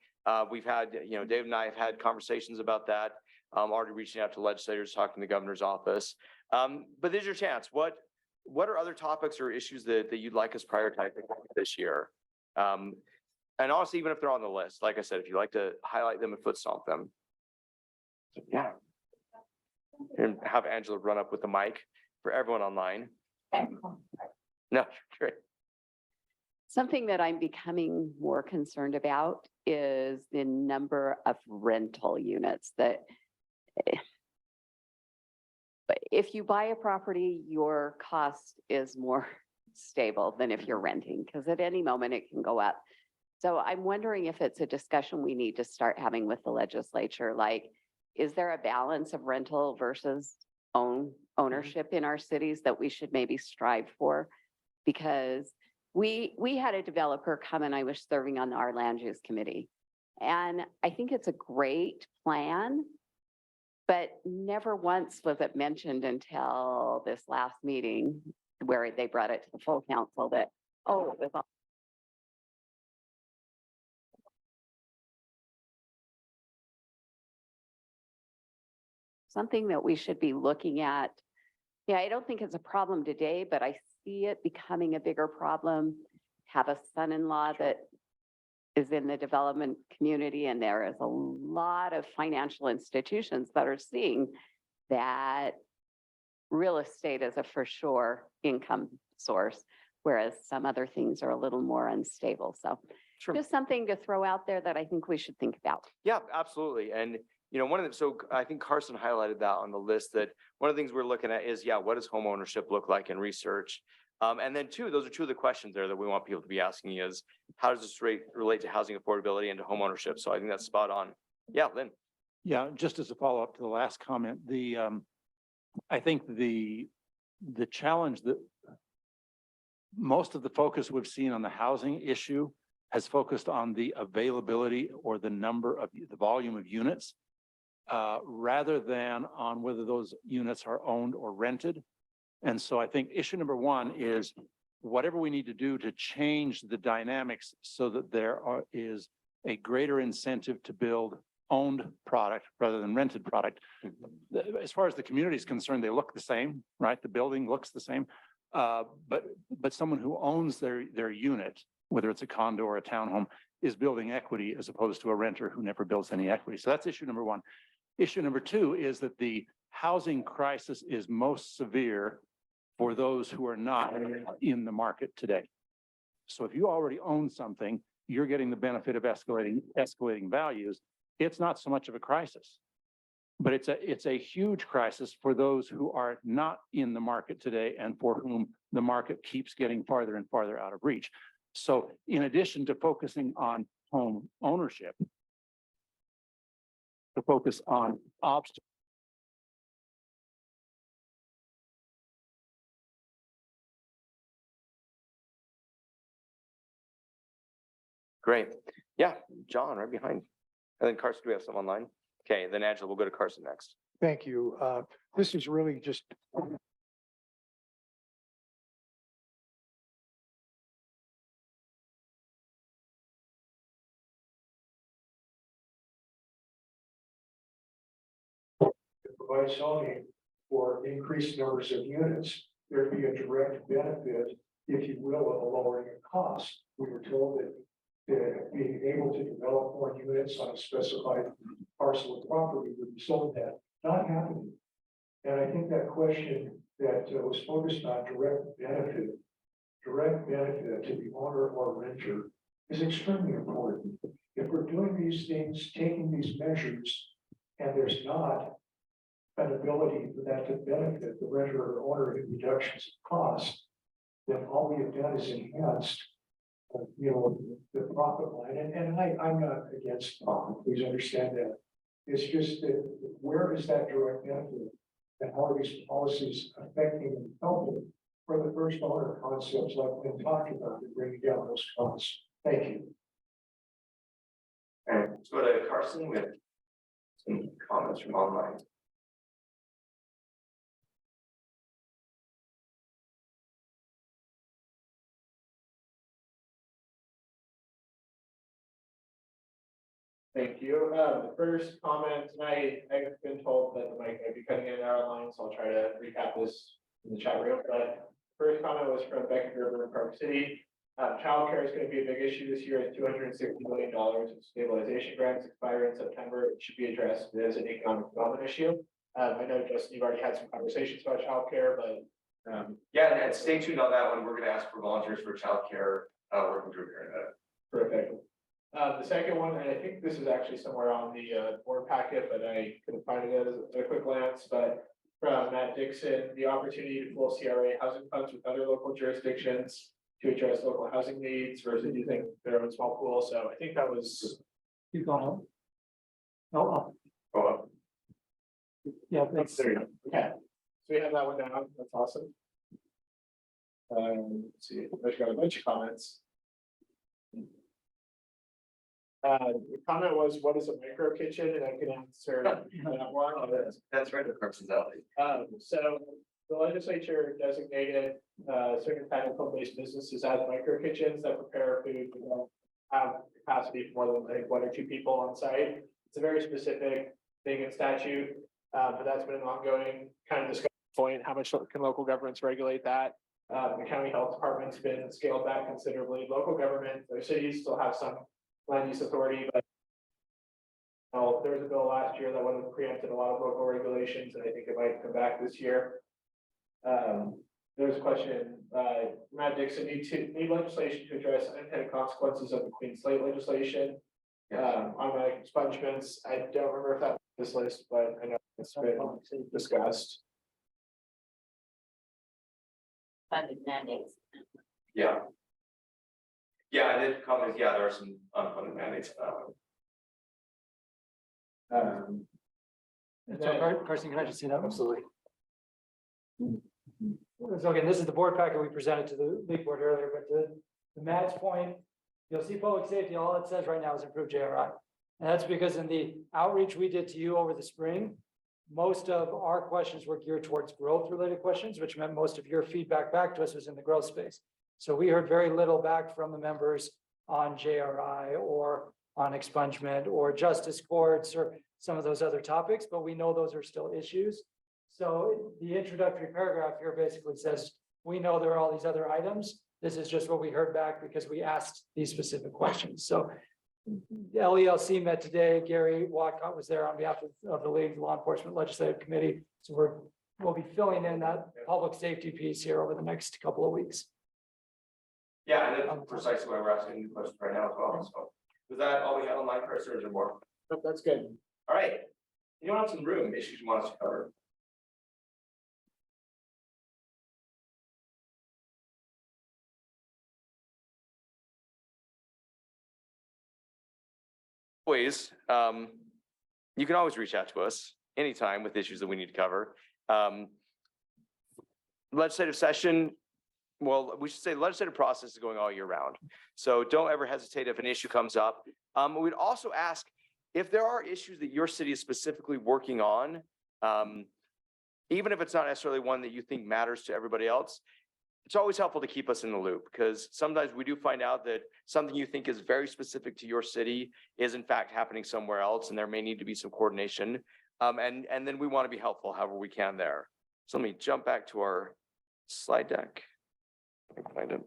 We've had, Dave and I have had conversations about that. Already reaching out to legislators, talking to the governor's office. But there's your chance. What are other topics or issues that you'd like us prioritizing this year? And honestly, even if they're on the list, like I said, if you like to highlight them and foot stomp them. Yeah. And have Angela run up with the mic for everyone online. No, great. Something that I'm becoming more concerned about is the number of rental units that but if you buy a property, your cost is more stable than if you're renting, because at any moment it can go up. So I'm wondering if it's a discussion we need to start having with the legislature, like, is there a balance of rental versus ownership in our cities that we should maybe strive for? Because we had a developer come and I was serving on our land use committee. And I think it's a great plan, but never once was it mentioned until this last meeting where they brought it to the full council that, oh, it was all something that we should be looking at. Yeah, I don't think it's a problem today, but I see it becoming a bigger problem. Have a son-in-law that is in the development community, and there is a lot of financial institutions that are seeing that real estate is a for sure income source, whereas some other things are a little more unstable. So Sure. just something to throw out there that I think we should think about. Yeah, absolutely. And, you know, one of the, so I think Carson highlighted that on the list, that one of the things we're looking at is, yeah, what does home ownership look like in research? And then two, those are two of the questions there that we want people to be asking is, how does this relate to housing affordability and to home ownership? So I think that's spot on. Yeah, Lynn. Yeah, just as a follow-up to the last comment, I think the challenge that most of the focus we've seen on the housing issue has focused on the availability or the number of the volume of units, rather than on whether those units are owned or rented. And so I think issue number one is whatever we need to do to change the dynamics so that is a greater incentive to build owned product rather than rented product. As far as the community is concerned, they look the same, right? The building looks the same. But someone who owns their unit, whether it's a condo or a townhome, is building equity as opposed to a renter who never builds any equity. So that's issue number one. Issue number two is that the housing crisis is most severe for those who are not in the market today. So if you already own something, you're getting the benefit of escalating values. It's not so much of a crisis, but it's a huge crisis for those who are not in the market today and for whom the market keeps getting farther and farther out of reach. So in addition to focusing on home ownership, to focus on obstacles. Great. Yeah, John, right behind. And then Carson, do we have some online? Okay, then Angela, we'll go to Carson next. Thank you. This is really just provide zoning for increased numbers of units. There'd be a direct benefit, if you will, of a lowering of cost. We were told that being able to develop more units on a specified parcel of property would result in that not happening. And I think that question that was focused on direct benefit to the owner or renter is extremely important. If we're doing these things, taking these measures, and there's not an ability for that to benefit the renter or owner in reductions of cost, then all we have done is enhanced the profit line. And I'm not against profit, please understand that. It's just that where is that direct benefit? And how are these policies affecting and helping for the first owner concepts like we talked about and bringing down those costs? Thank you. And let's go to Carson with some comments from online. Thank you. The first comment tonight, I've been told that the mic might be cutting in and out online, so I'll try to recap this in the chat room. But first comment was from Becky Gerber in Park City. Childcare is going to be a big issue this year at $260 million of stabilization grants expire in September. It should be addressed as an economic development issue. I know, Justin, you've already had some conversations about childcare, but Yeah, and stay tuned on that one. We're gonna ask for volunteers for childcare, working group here in a minute. perfect. The second one, and I think this is actually somewhere on the board packet, but I couldn't find it at a quick glance, but from Matt Dixon, the opportunity to pool CRA housing funds with other local jurisdictions to address local housing needs versus using their own small pool. So I think that was, Keep going up. Oh, Oh, yeah, thanks. there you go. Okay. So we have that one down. That's awesome. Let's see, I've got a bunch of comments. The comment was, what is a micro kitchen? And I can answer that one. that's right, of Carson's alley. So the legislature designated certain kind of home-based businesses as micro kitchens that prepare food. That don't have capacity for more than like 1 or 2 people on site. It's a very specific thing in statute, but that's been an ongoing kind of discussion point. How much can local governments regulate that? The county health department's been scaled back considerably. Local government, their cities still have some land use authority, but there was a bill last year that would have preempted a lot of local regulations, and I think it might come back this year. There's a question, Matt Dixon, need legislation to address unintended consequences of the clean slate legislation. Automatic expungements, I don't remember if that was this list, but I know it's been discussed. Funded mandates. Yeah. Yeah, I did comment, yeah, there are some unfunded mandates. And So then- Carson, can I just see that? Absolutely. So again, this is the board packet we presented to the league board earlier, but to Matt's point, you'll see public safety, all it says right now is improve JRI. And that's because in the outreach we did to you over the spring, most of our questions were geared towards growth related questions, which meant most of your feedback back to us was in the growth space. So we heard very little back from the members on JRI or on expungement or justice courts or some of those other topics, but we know those are still issues. So the introductory paragraph here basically says, we know there are all these other items. This is just what we heard back because we asked these specific questions. So the LELC met today. Gary Watcott was there on behalf of the League Law Enforcement Legislative Committee. So we'll be filling in that public safety piece here over the next couple of weeks. Yeah, and that's precisely why we're asking the question right now as well. So was that all we have online, Chris, or is there more? Nope, that's good. All right. Anyone else in the room, issues you want us to cover? Always, you can always reach out to us anytime with issues that we need to cover. Legislative session, well, we should say legislative process is going all year round. So don't ever hesitate if an issue comes up. We'd also ask if there are issues that your city is specifically working on, even if it's not necessarily one that you think matters to everybody else, it's always helpful to keep us in the loop because sometimes we do find out that something you think is very specific to your city is in fact happening somewhere else, and there may need to be some coordination. And then we want to be helpful however we can there. So let me jump back to our slide deck. Let me find it.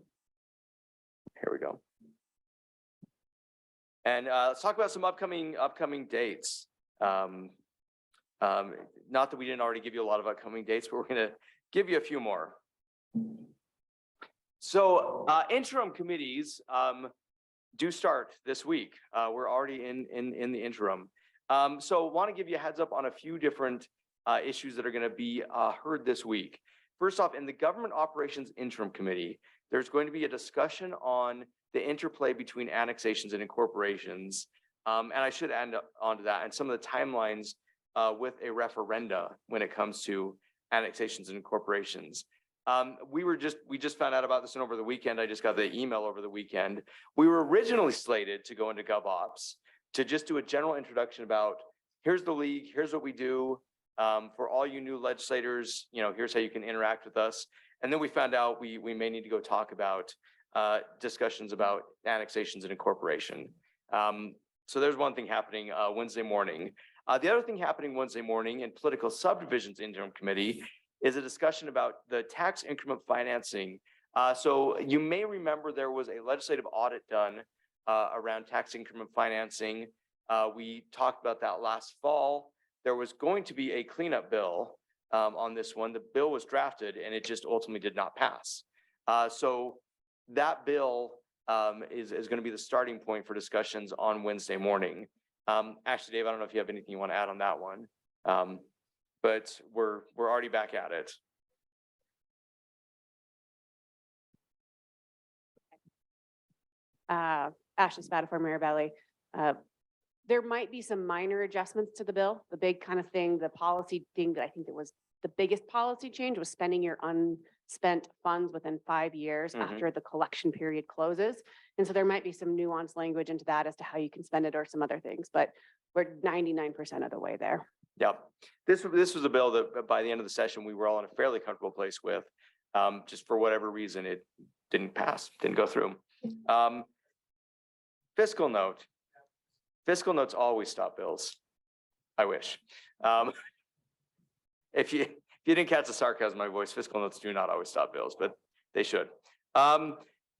Here we go. And let's talk about some upcoming dates. Not that we didn't already give you a lot of upcoming dates, but we're going to give you a few more. So interim committees do start this week. We're already in the interim. So want to give you a heads up on a few different issues that are going to be heard this week. First off, in the Government Operations Interim Committee, there's going to be a discussion on the interplay between annexations and incorporations. And I should add on to that and some of the timelines with a referenda when it comes to annexations and incorporations. We just found out about this over the weekend. I just got the email over the weekend. We were originally slated to go into GovOps to just do a general introduction about here's the league, here's what we do. For all you new legislators, here's how you can interact with us. And then we found out we may need to go talk about discussions about annexations and incorporation. So there's one thing happening Wednesday morning. The other thing happening Wednesday morning in Political Subdivisions Interim Committee is a discussion about the tax increment financing So you may remember there was a legislative audit done around tax increment financing. We talked about that last fall. There was going to be a cleanup bill on this one. The bill was drafted and it just ultimately did not pass. So that bill is going to be the starting point for discussions on Wednesday morning. Actually, Dave, I don't know if you have anything you want to add on that one, but we're already back at it. Ashley Spatafor, Mirabelli. There might be some minor adjustments to the bill. The big kind of thing, the policy thing that I think that was the biggest policy change was spending your unspent funds within 5 years Mhm. after the collection period closes. And so there might be some nuanced language into that as to how you can spend it or some other things, but we're 99% of the way there. Yep. This was a bill that by the end of the session, we were all in a fairly comfortable place with. Just for whatever reason, it didn't pass, didn't go through. Fiscal note. Fiscal notes always stop bills. I wish. If you didn't catch the sarcasm in my voice, fiscal notes do not always stop bills, but they should.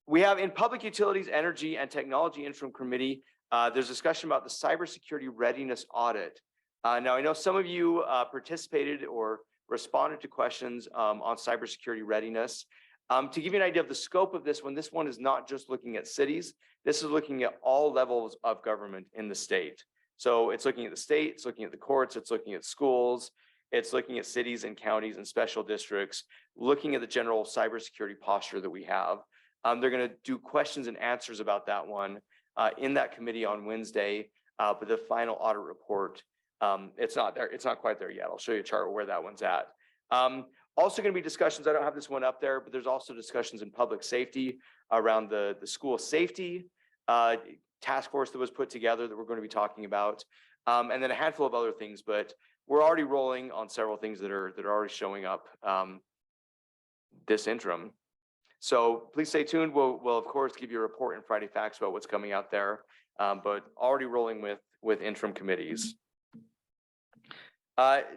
We have in Public Utilities, Energy and Technology Interim Committee, there's discussion about the cybersecurity readiness audit. Now, I know some of you participated or responded to questions on cybersecurity readiness. To give you an idea of the scope of this one is not just looking at cities. This is looking at all levels of government in the state. So it's looking at the state, it's looking at the courts, it's looking at schools, it's looking at cities and counties and special districts, looking at the general cybersecurity posture that we have. They're going to do questions and answers about that one in that committee on Wednesday. But the final audit report, it's not there. It's not quite there yet. I'll show you a chart where that one's at. Also going to be discussions, I don't have this one up there, but there's also discussions in public safety around the school safety task force that was put together that we're going to be talking about. And then a handful of other things, but we're already rolling on several things that are already showing up this interim. So please stay tuned. We'll of course give you a report in Friday Facts about what's coming out there, but already rolling with interim committees.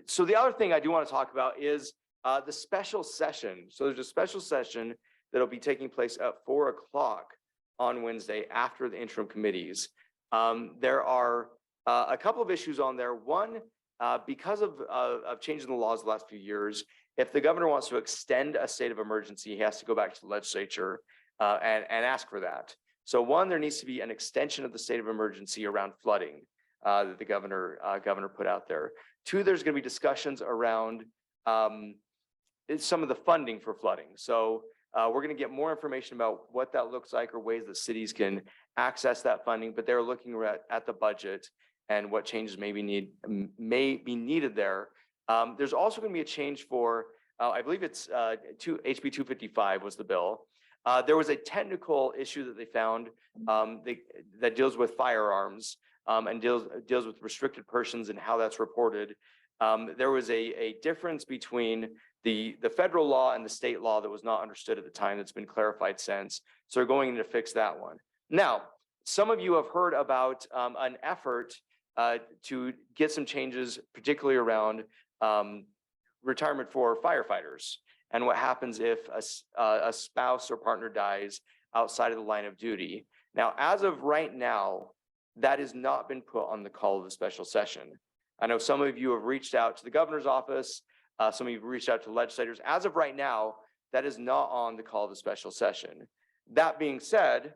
So the other thing I do want to talk about is the special session. So there's a special session that'll be taking place at 4 o'clock on Wednesday after the interim committees. There are a couple of issues on there. One, because of changing the laws the last few years, if the governor wants to extend a state of emergency, he has to go back to the legislature and ask for that. So one, there needs to be an extension of the state of emergency around flooding that the governor put out there. Two, there's going to be discussions around some of the funding for flooding. So we're going to get more information about what that looks like or ways that cities can access that funding, but they're looking at the budget and what changes may be needed there. There's also going to be a change for, I believe it's HB 255 was the bill. There was a technical issue that they found that deals with firearms and deals with restricted persons and how that's reported. There was a difference between the federal law and the state law that was not understood at the time that's been clarified since. So they're going to fix that one. Now, some of you have heard about an effort to get some changes, particularly around retirement for firefighters and what happens if a spouse or partner dies outside of the line of duty. Now, as of right now, that has not been put on the call of the special session. I know some of you have reached out to the governor's office. Some of you have reached out to legislators. As of right now, that is not on the call of the special session. That being said,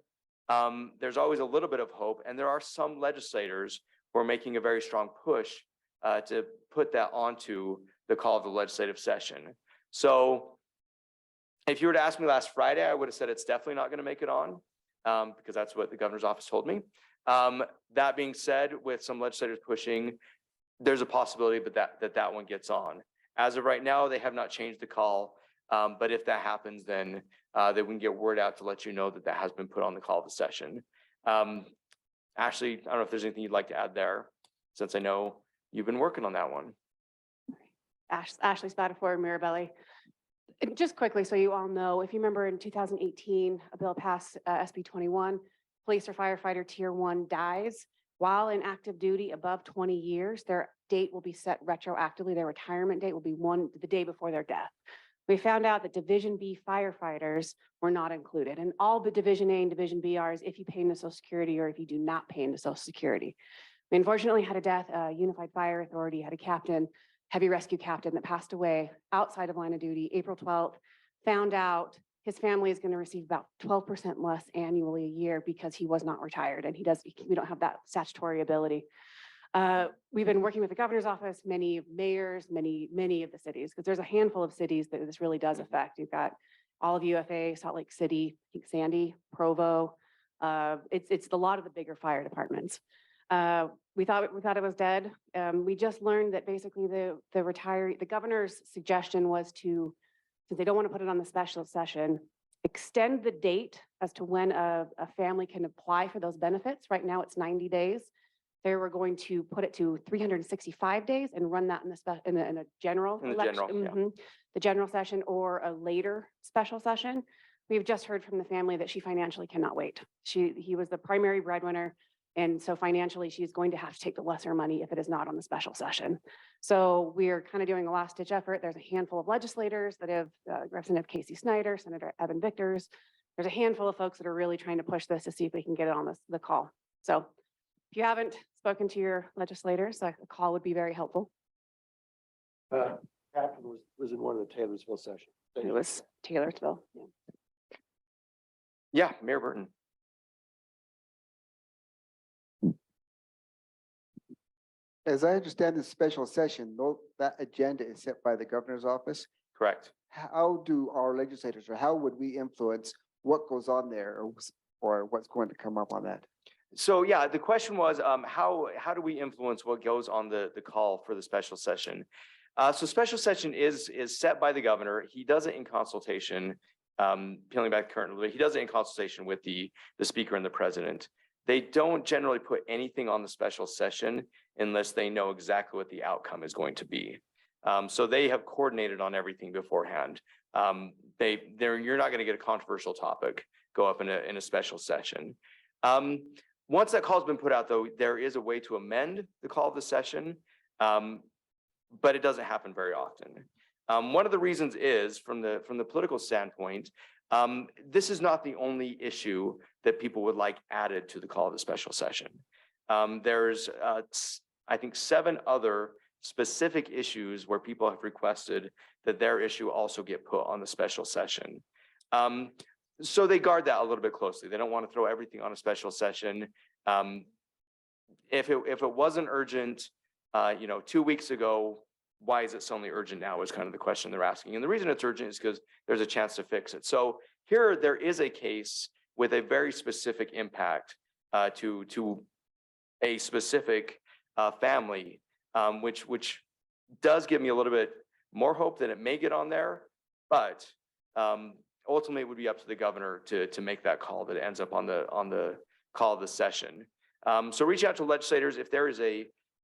there's always a little bit of hope, and there are some legislators who are making a very strong push to put that onto the call of the legislative session. So if you were to ask me last Friday, I would have said it's definitely not going to make it on because that's what the governor's office told me. That being said, with some legislators pushing, there's a possibility that one gets on. As of right now, they have not changed the call. But if that happens, then they can get word out to let you know that that has been put on the call of the session. Ashley, I don't know if there's anything you'd like to add there, since I know you've been working on that one. Ashley Spatafor, Mirabelli. Just quickly, so you all know, if you remember in 2018, a bill passed SB 21, police or firefighter tier 1 dies while in active duty above 20 years, their date will be set retroactively. Their retirement date will be the day before their death. We found out that Division B firefighters were not included, and all but Division A and Division B are is if you pay into Social Security or if you do not pay into Social Security. We unfortunately had a death, Unified Fire Authority had a captain, heavy rescue captain that passed away outside of line of duty, April 12th, found out his family is going to receive about 12% less annually a year because he was not retired and we don't have that statutory ability. We've been working with the governor's office, many mayors, many of the cities, because there's a handful of cities that this really does affect. You've got all of UFA, Salt Lake City, I think Sandy, Provo. It's a lot of the bigger fire departments. We thought it was dead. We just learned that basically the governor's suggestion was to, since they don't want to put it on the special session, extend the date as to when a family can apply for those benefits. Right now it's 90 days. They were going to put it to 365 days and run that in a general In the election. general, yeah. The general session or a later special session. We've just heard from the family that she financially cannot wait. He was the primary breadwinner. And so financially, she's going to have to take the lesser money if it is not on the special session. So we're kind of doing a last ditch effort. There's a handful of legislators that have Representative Casey Snyder, Senator Evan Vickers. There's a handful of folks that are really trying to push this to see if we can get it on the call. So if you haven't spoken to your legislators, a call would be very helpful. Captain was in one of the Taylorsville sessions. It was Taylorsville. Yeah. Yeah, Mayor Burton. As I understand the special session, that agenda is set by the governor's office. Correct. How do our legislators, or how would we influence what goes on there or what's going to come up on that? So yeah, the question was, how do we influence what goes on the call for the special session? So special session is set by the governor. He does it in consultation, peeling back currently, he does it in consultation with the speaker and the president. They don't generally put anything on the special session unless they know exactly what the outcome is going to be. So they have coordinated on everything beforehand. You're not going to get a controversial topic go up in a special session. Once that call has been put out, though, there is a way to amend the call of the session, but it doesn't happen very often. One of the reasons is from the political standpoint, this is not the only issue that people would like added to the call of the special session. There's, I think, 7 other specific issues where people have requested that their issue also get put on the special session. So they guard that a little bit closely. They don't want to throw everything on a special session. If it wasn't urgent, 2 weeks ago, why is it suddenly urgent now is kind of the question they're asking. And the reason it's urgent is because there's a chance to fix it. So here there is a case with a very specific impact to a specific family, which does give me a little bit more hope that it may get on there, but ultimately it would be up to the governor to make that call that ends up on the call of the session. So reach out to legislators if there is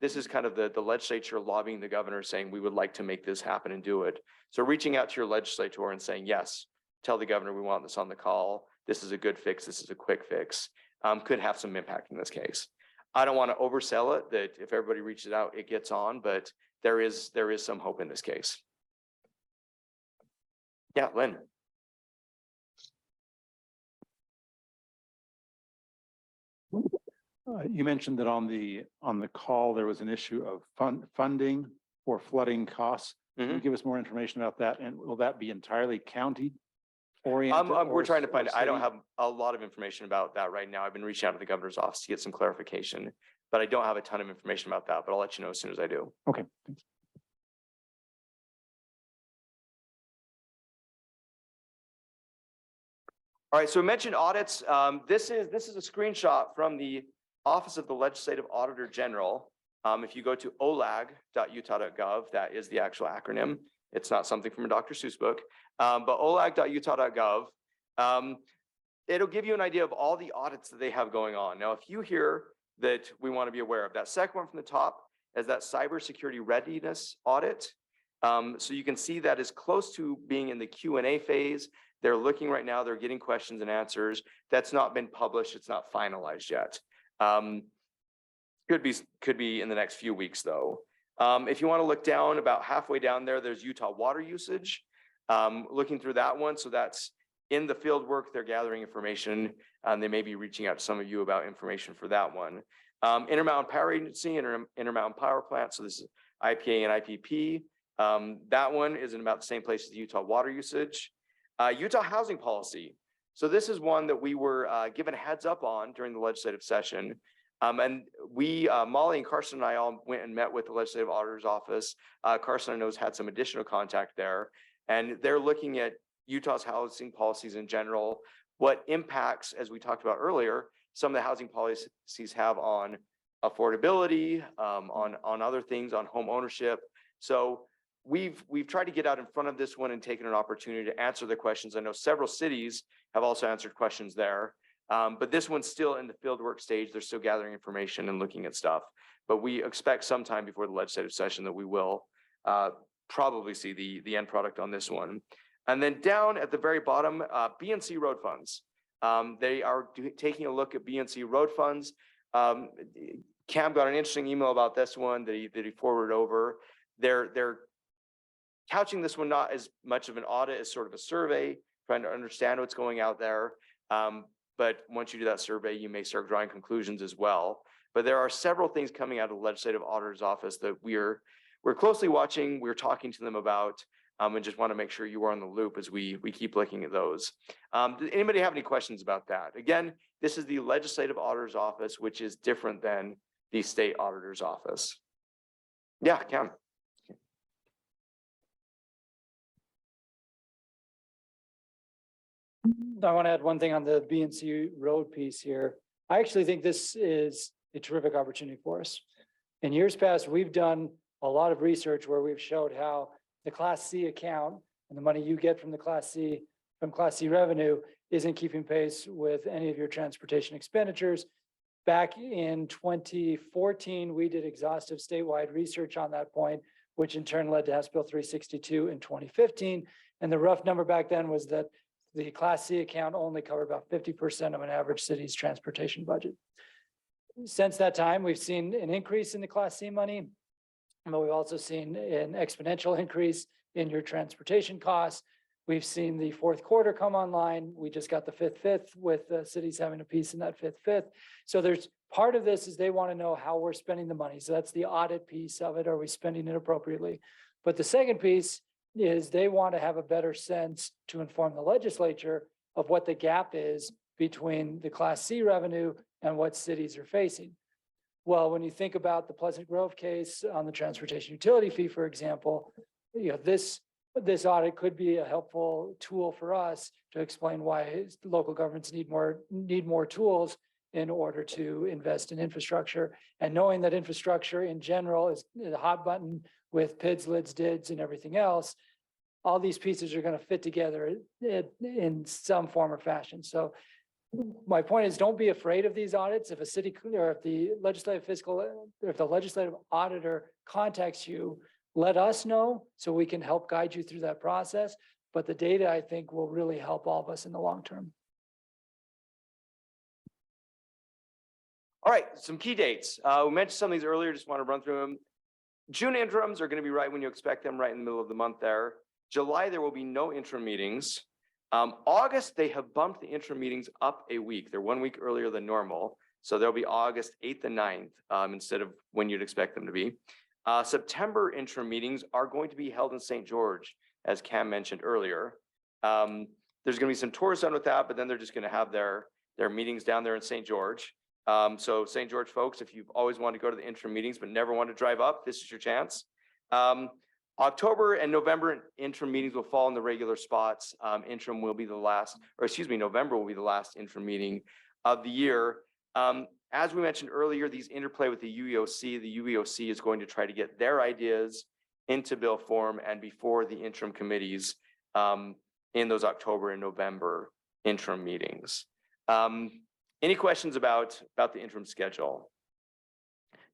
this is kind of the legislature lobbying the governor saying we would like to make this happen and do it. So reaching out to your legislator and saying, yes, tell the governor we want this on the call. This is a good fix. This is a quick fix. Could have some impact in this case. I don't want to oversell it that if everybody reaches out, it gets on, but there is some hope in this case. Yeah, Lynn. You mentioned that on the call, there was an issue of funding for flooding costs. Can you give us more information about that? And will that be entirely county oriented? We're trying to find it. I don't have a lot of information about that right now. I've been reaching out to the governor's office to get some clarification, but I don't have a ton of information about that, but I'll let you know as soon as I do. Okay, thanks. All right, so we mentioned audits. This is a screenshot from the Office of the Legislative Auditor General. If you go to olag.utah.gov, that is the actual acronym. It's not something from a Dr. Seuss book, but olag.utah.gov. It'll give you an idea of all the audits that they have going on. Now, if you hear that we want to be aware of, that second one from the top is that cybersecurity readiness audit. So you can see that is close to being in the Q&A phase. They're looking right now, they're getting questions and answers. That's not been published, it's not finalized yet. Could be in the next few weeks though. If you want to look down, about halfway down there, there's Utah water usage. Looking through that one, so that's in the field work, they're gathering information, and they may be reaching out to some of you about information for that one. Intermountain Power Agency, Intermountain Power Plant, so this is IPA and IPP. That one is in about the same place as the Utah water usage. Utah housing policy. So this is one that we were given a heads up on during the legislative session. And we, Molly and Carson and I all went and met with the legislative auditor's office. Carson, I know, has had some additional contact there, and they're looking at Utah's housing policies in general, what impacts, as we talked about earlier, some of the housing policies have on affordability, on other things, on home ownership. So we've tried to get out in front of this one and taken an opportunity to answer the questions. I know several cities have also answered questions there, but this one's still in the fieldwork stage. They're still gathering information and looking at stuff, but we expect sometime before the legislative session that we will probably see the end product on this one. And then down at the very bottom, BNC road funds. They are taking a look at BNC road funds. Cam got an interesting email about this one that he forwarded over. They're couching this one not as much of an audit as sort of a survey, trying to understand what's going out there. But once you do that survey, you may start drawing conclusions as well. But there are several things coming out of the legislative auditor's office that we're closely watching. We're talking to them about. And just want to make sure you are on the loop as we keep looking at those. Does anybody have any questions about that? Again, this is the legislative auditor's office, which is different than the state auditor's office. Yeah, Cam. I want to add one thing on the BNC road piece here. I actually think this is a terrific opportunity for us. In years past, we've done a lot of research where we've showed how the Class C account and the money you get from the Class C revenue isn't keeping pace with any of your transportation expenditures. Back in 2014, we did exhaustive statewide research on that point, which in turn led to House Bill 362 in 2015. And the rough number back then was that the Class C account only covered about 50% of an average city's transportation budget. Since that time, we've seen an increase in the Class C money, but we've also seen an exponential increase in your transportation costs. We've seen the fourth quarter come online. We just got the fifth with cities having a piece in that fifth. So there's part of this is they want to know how we're spending the money. So that's the audit piece of it. Are we spending it appropriately? But the second piece is they want to have a better sense to inform the legislature of what the gap is between the Class C revenue and what cities are facing. Well, when you think about the Pleasant Grove case on the transportation utility fee, for example, this audit could be a helpful tool for us to explain why local governments need more tools in order to invest in infrastructure. And knowing that infrastructure in general is the hot button with PIDs, LIDs, DIDs, and everything else, all these pieces are going to fit together in some form or fashion. So my point is, don't be afraid of these audits. If a city or if the legislative auditor contacts you, let us know so we can help guide you through that process. But the data, I think, will really help all of us in the long term. All right, some key dates. We mentioned some of these earlier, just want to run through them. June interims are going to be right when you expect them, right in the middle of the month there. July, there will be no interim meetings. August, they have bumped the interim meetings up a week. They're 1 week earlier than normal. So there'll be August 8th and 9th instead of when you'd expect them to be. September interim meetings are going to be held in St. George, as Cam mentioned earlier. There's going to be some tours done with that, but then they're just going to have their meetings down there in St. George. So St. George folks, if you've always wanted to go to the interim meetings but never want to drive up, this is your chance. October and November interim meetings will fall in the regular spots. Interim will be the last, or excuse me, November will be the last interim meeting of the year. As we mentioned earlier, these interplay with the UEOC. The UEOC is going to try to get their ideas into bill form and before the interim committees in those October and November interim meetings. Any questions about the interim schedule?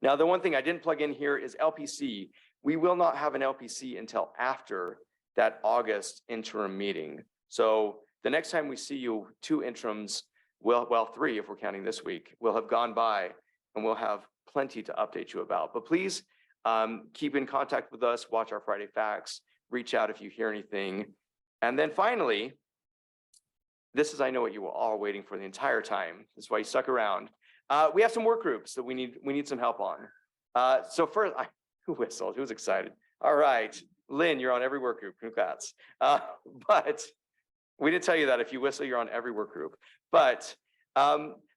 Now, the one thing I didn't plug in here is LPC. We will not have an LPC until after that August interim meeting. So the next time we see you, 2 interims, well, 3 if we're counting this week, will have gone by and we'll have plenty to update you about. But please keep in contact with us, watch our Friday Facts, reach out if you hear anything. And then finally, this is, I know what you were all waiting for the entire time. This is why you stuck around. We have some work groups that we need some help on. So first, who whistled? Who's excited? All right, Lynn, you're on every work group. Congrats. But we didn't tell you that if you whistle, you're on every work group. But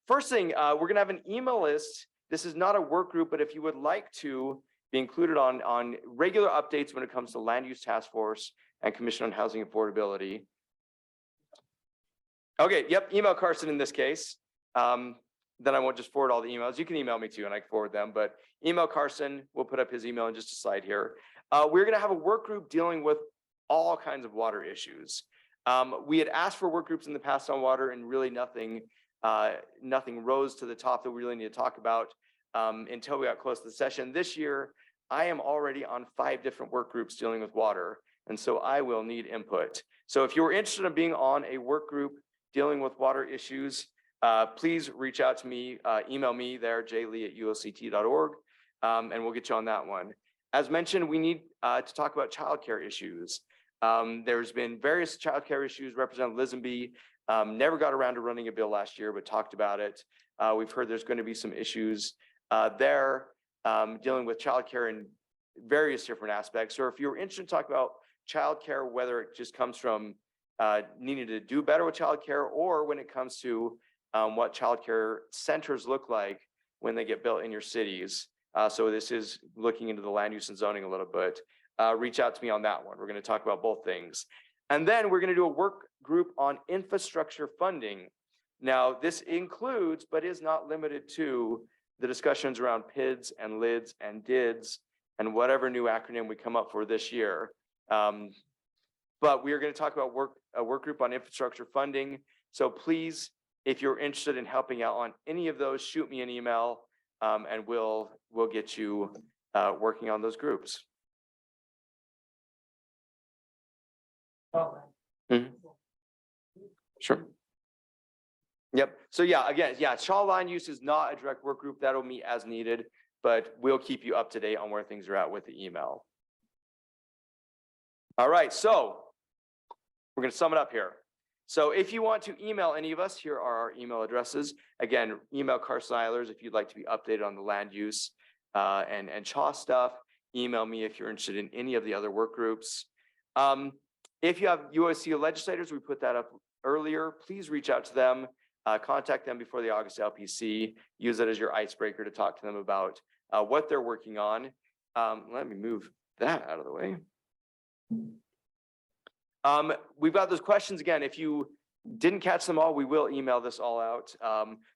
first thing, we're gonna have an email list. This is not a work group, but if you would like to be included on regular updates when it comes to Land Use Task Force and Commission on Housing Affordability. Okay, yep, email Carson in this case. Then I won't just forward all the emails. You can email me too and I can forward them, but email Carson. We'll put up his email in just a slide here. We're gonna have a work group dealing with all kinds of water issues. We had asked for work groups in the past on water and really nothing rose to the top that we really need to talk about until we got close to the session. This year, I am already on 5 different work groups dealing with water, and so I will need input. So if you're interested in being on a work group dealing with water issues, please reach out to me, email me there, jlee@uoct.org, and we'll get you on that one. As mentioned, we need to talk about childcare issues. There's been various childcare issues. Representative Lisenby never got around to running a bill last year, but talked about it. We've heard there's going to be some issues there dealing with childcare in various different aspects. Or if you're interested in talking about childcare, whether it just comes from needing to do better with childcare, or when it comes to what childcare centers look like when they get built in your cities. So this is looking into the land use and zoning a little bit. Reach out to me on that one. We're going to talk about both things. And then we're going to do a work group on infrastructure funding. Now, this includes, but is not limited to, the discussions around PIDs and LIDs and DIDs and whatever new acronym we come up for this year. But we are going to talk about a work group on infrastructure funding. So please, if you're interested in helping out on any of those, shoot me an email and we'll get you working on those groups. Sure. Yep. So yeah, again, yeah, Shaw line use is not a direct work group. That'll meet as needed, but we'll keep you up to date on where things are at with the email. All right, so we're going to sum it up here. So if you want to email any of us, here are our email addresses. Again, email Carson Eilers if you'd like to be updated on the land use and Shaw stuff. Email me if you're interested in any of the other work groups. If you have UOC legislators, we put that up earlier. Please reach out to them, contact them before the August LPC. Use it as your icebreaker to talk to them about what they're working on. Let me move that out of the way. We've got those questions again. If you didn't catch them all, we will email this all out.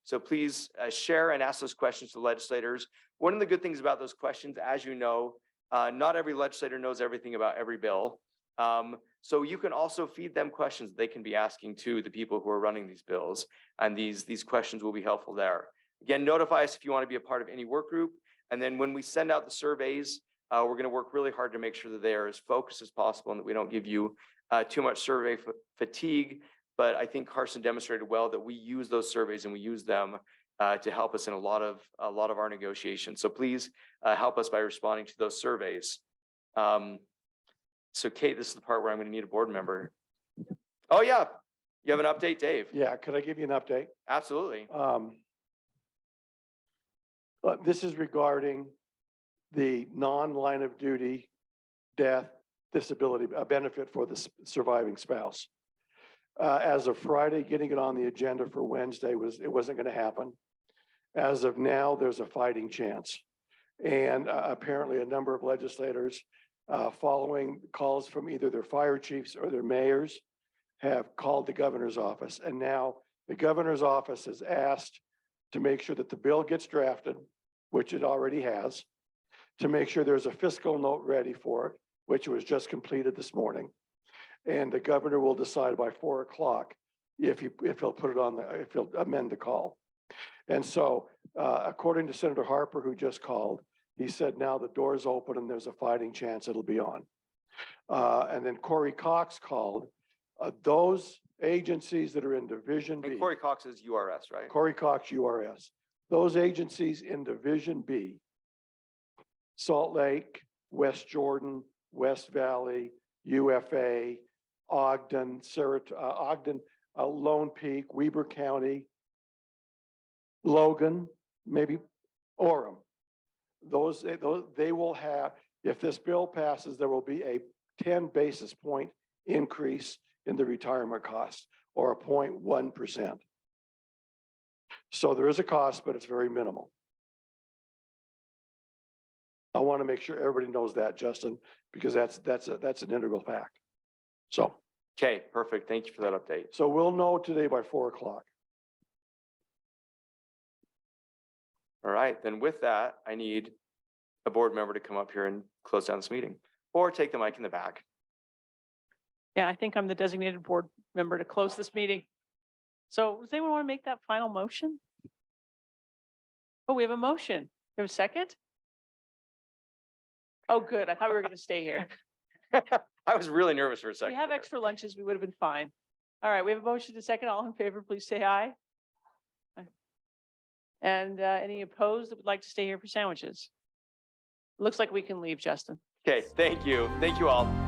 So please share and ask those questions to legislators. One of the good things about those questions, as you know, not every legislator knows everything about every bill. So you can also feed them questions they can be asking to the people who are running these bills. And these questions will be helpful there. Again, notify us if you want to be a part of any work group. And then when we send out the surveys, we're going to work really hard to make sure that they are as focused as possible and that we don't give you too much survey fatigue. But I think Carson demonstrated well that we use those surveys and we use them to help us in a lot of our negotiations. So please help us by responding to those surveys. So Kate, this is the part where I'm going to need a board member. Oh yeah, you have an update, Dave? Yeah, could I give you an update? Absolutely. This is regarding the non-line of duty death disability benefit for the surviving spouse. As of Friday, getting it on the agenda for Wednesday wasn't going to happen. As of now, there's a fighting chance. And apparently a number of legislators following calls from either their fire chiefs or their mayors have called the governor's office. And now the governor's office has asked to make sure that the bill gets drafted, which it already has, to make sure there's a fiscal note ready for it, which was just completed this morning. And the governor will decide by 4 o'clock if he'll put it on if he'll amend the call. And so according to Senator Harper, who just called, he said now the door's open and there's a fighting chance it'll be on. And then Corey Cox called. Those agencies that are in Division B. And Corey Cox is URS, right? Corey Cox, URS. Those agencies in Division B, Salt Lake, West Jordan, West Valley, UFA, Ogden, Ogden, Lone Peak, Weber County, Logan, maybe Orem. They will have, if this bill passes, there will be a 10 basis point increase in the retirement cost or a 0.1%. So there is a cost, but it's very minimal. I want to make sure everybody knows that, Justin, because that's an integral fact. So, Okay, perfect. Thank you for that update. so we'll know today by 4 o'clock. All right, then with that, I need a board member to come up here and close down this meeting or take the mic in the back. Yeah, I think I'm the designated board member to close this meeting. So does anyone want to make that final motion? Oh, we have a motion. We have a second? Oh, good. I thought we were going to stay here. I was really nervous for a If second. we have there. extra lunches, we would have been fine. All right, we have a motion to second. All in favor, please say aye. Aye. And any opposed that would like to stay here for sandwiches? Looks like we can leave, Justin. Okay, thank you. Thank you all.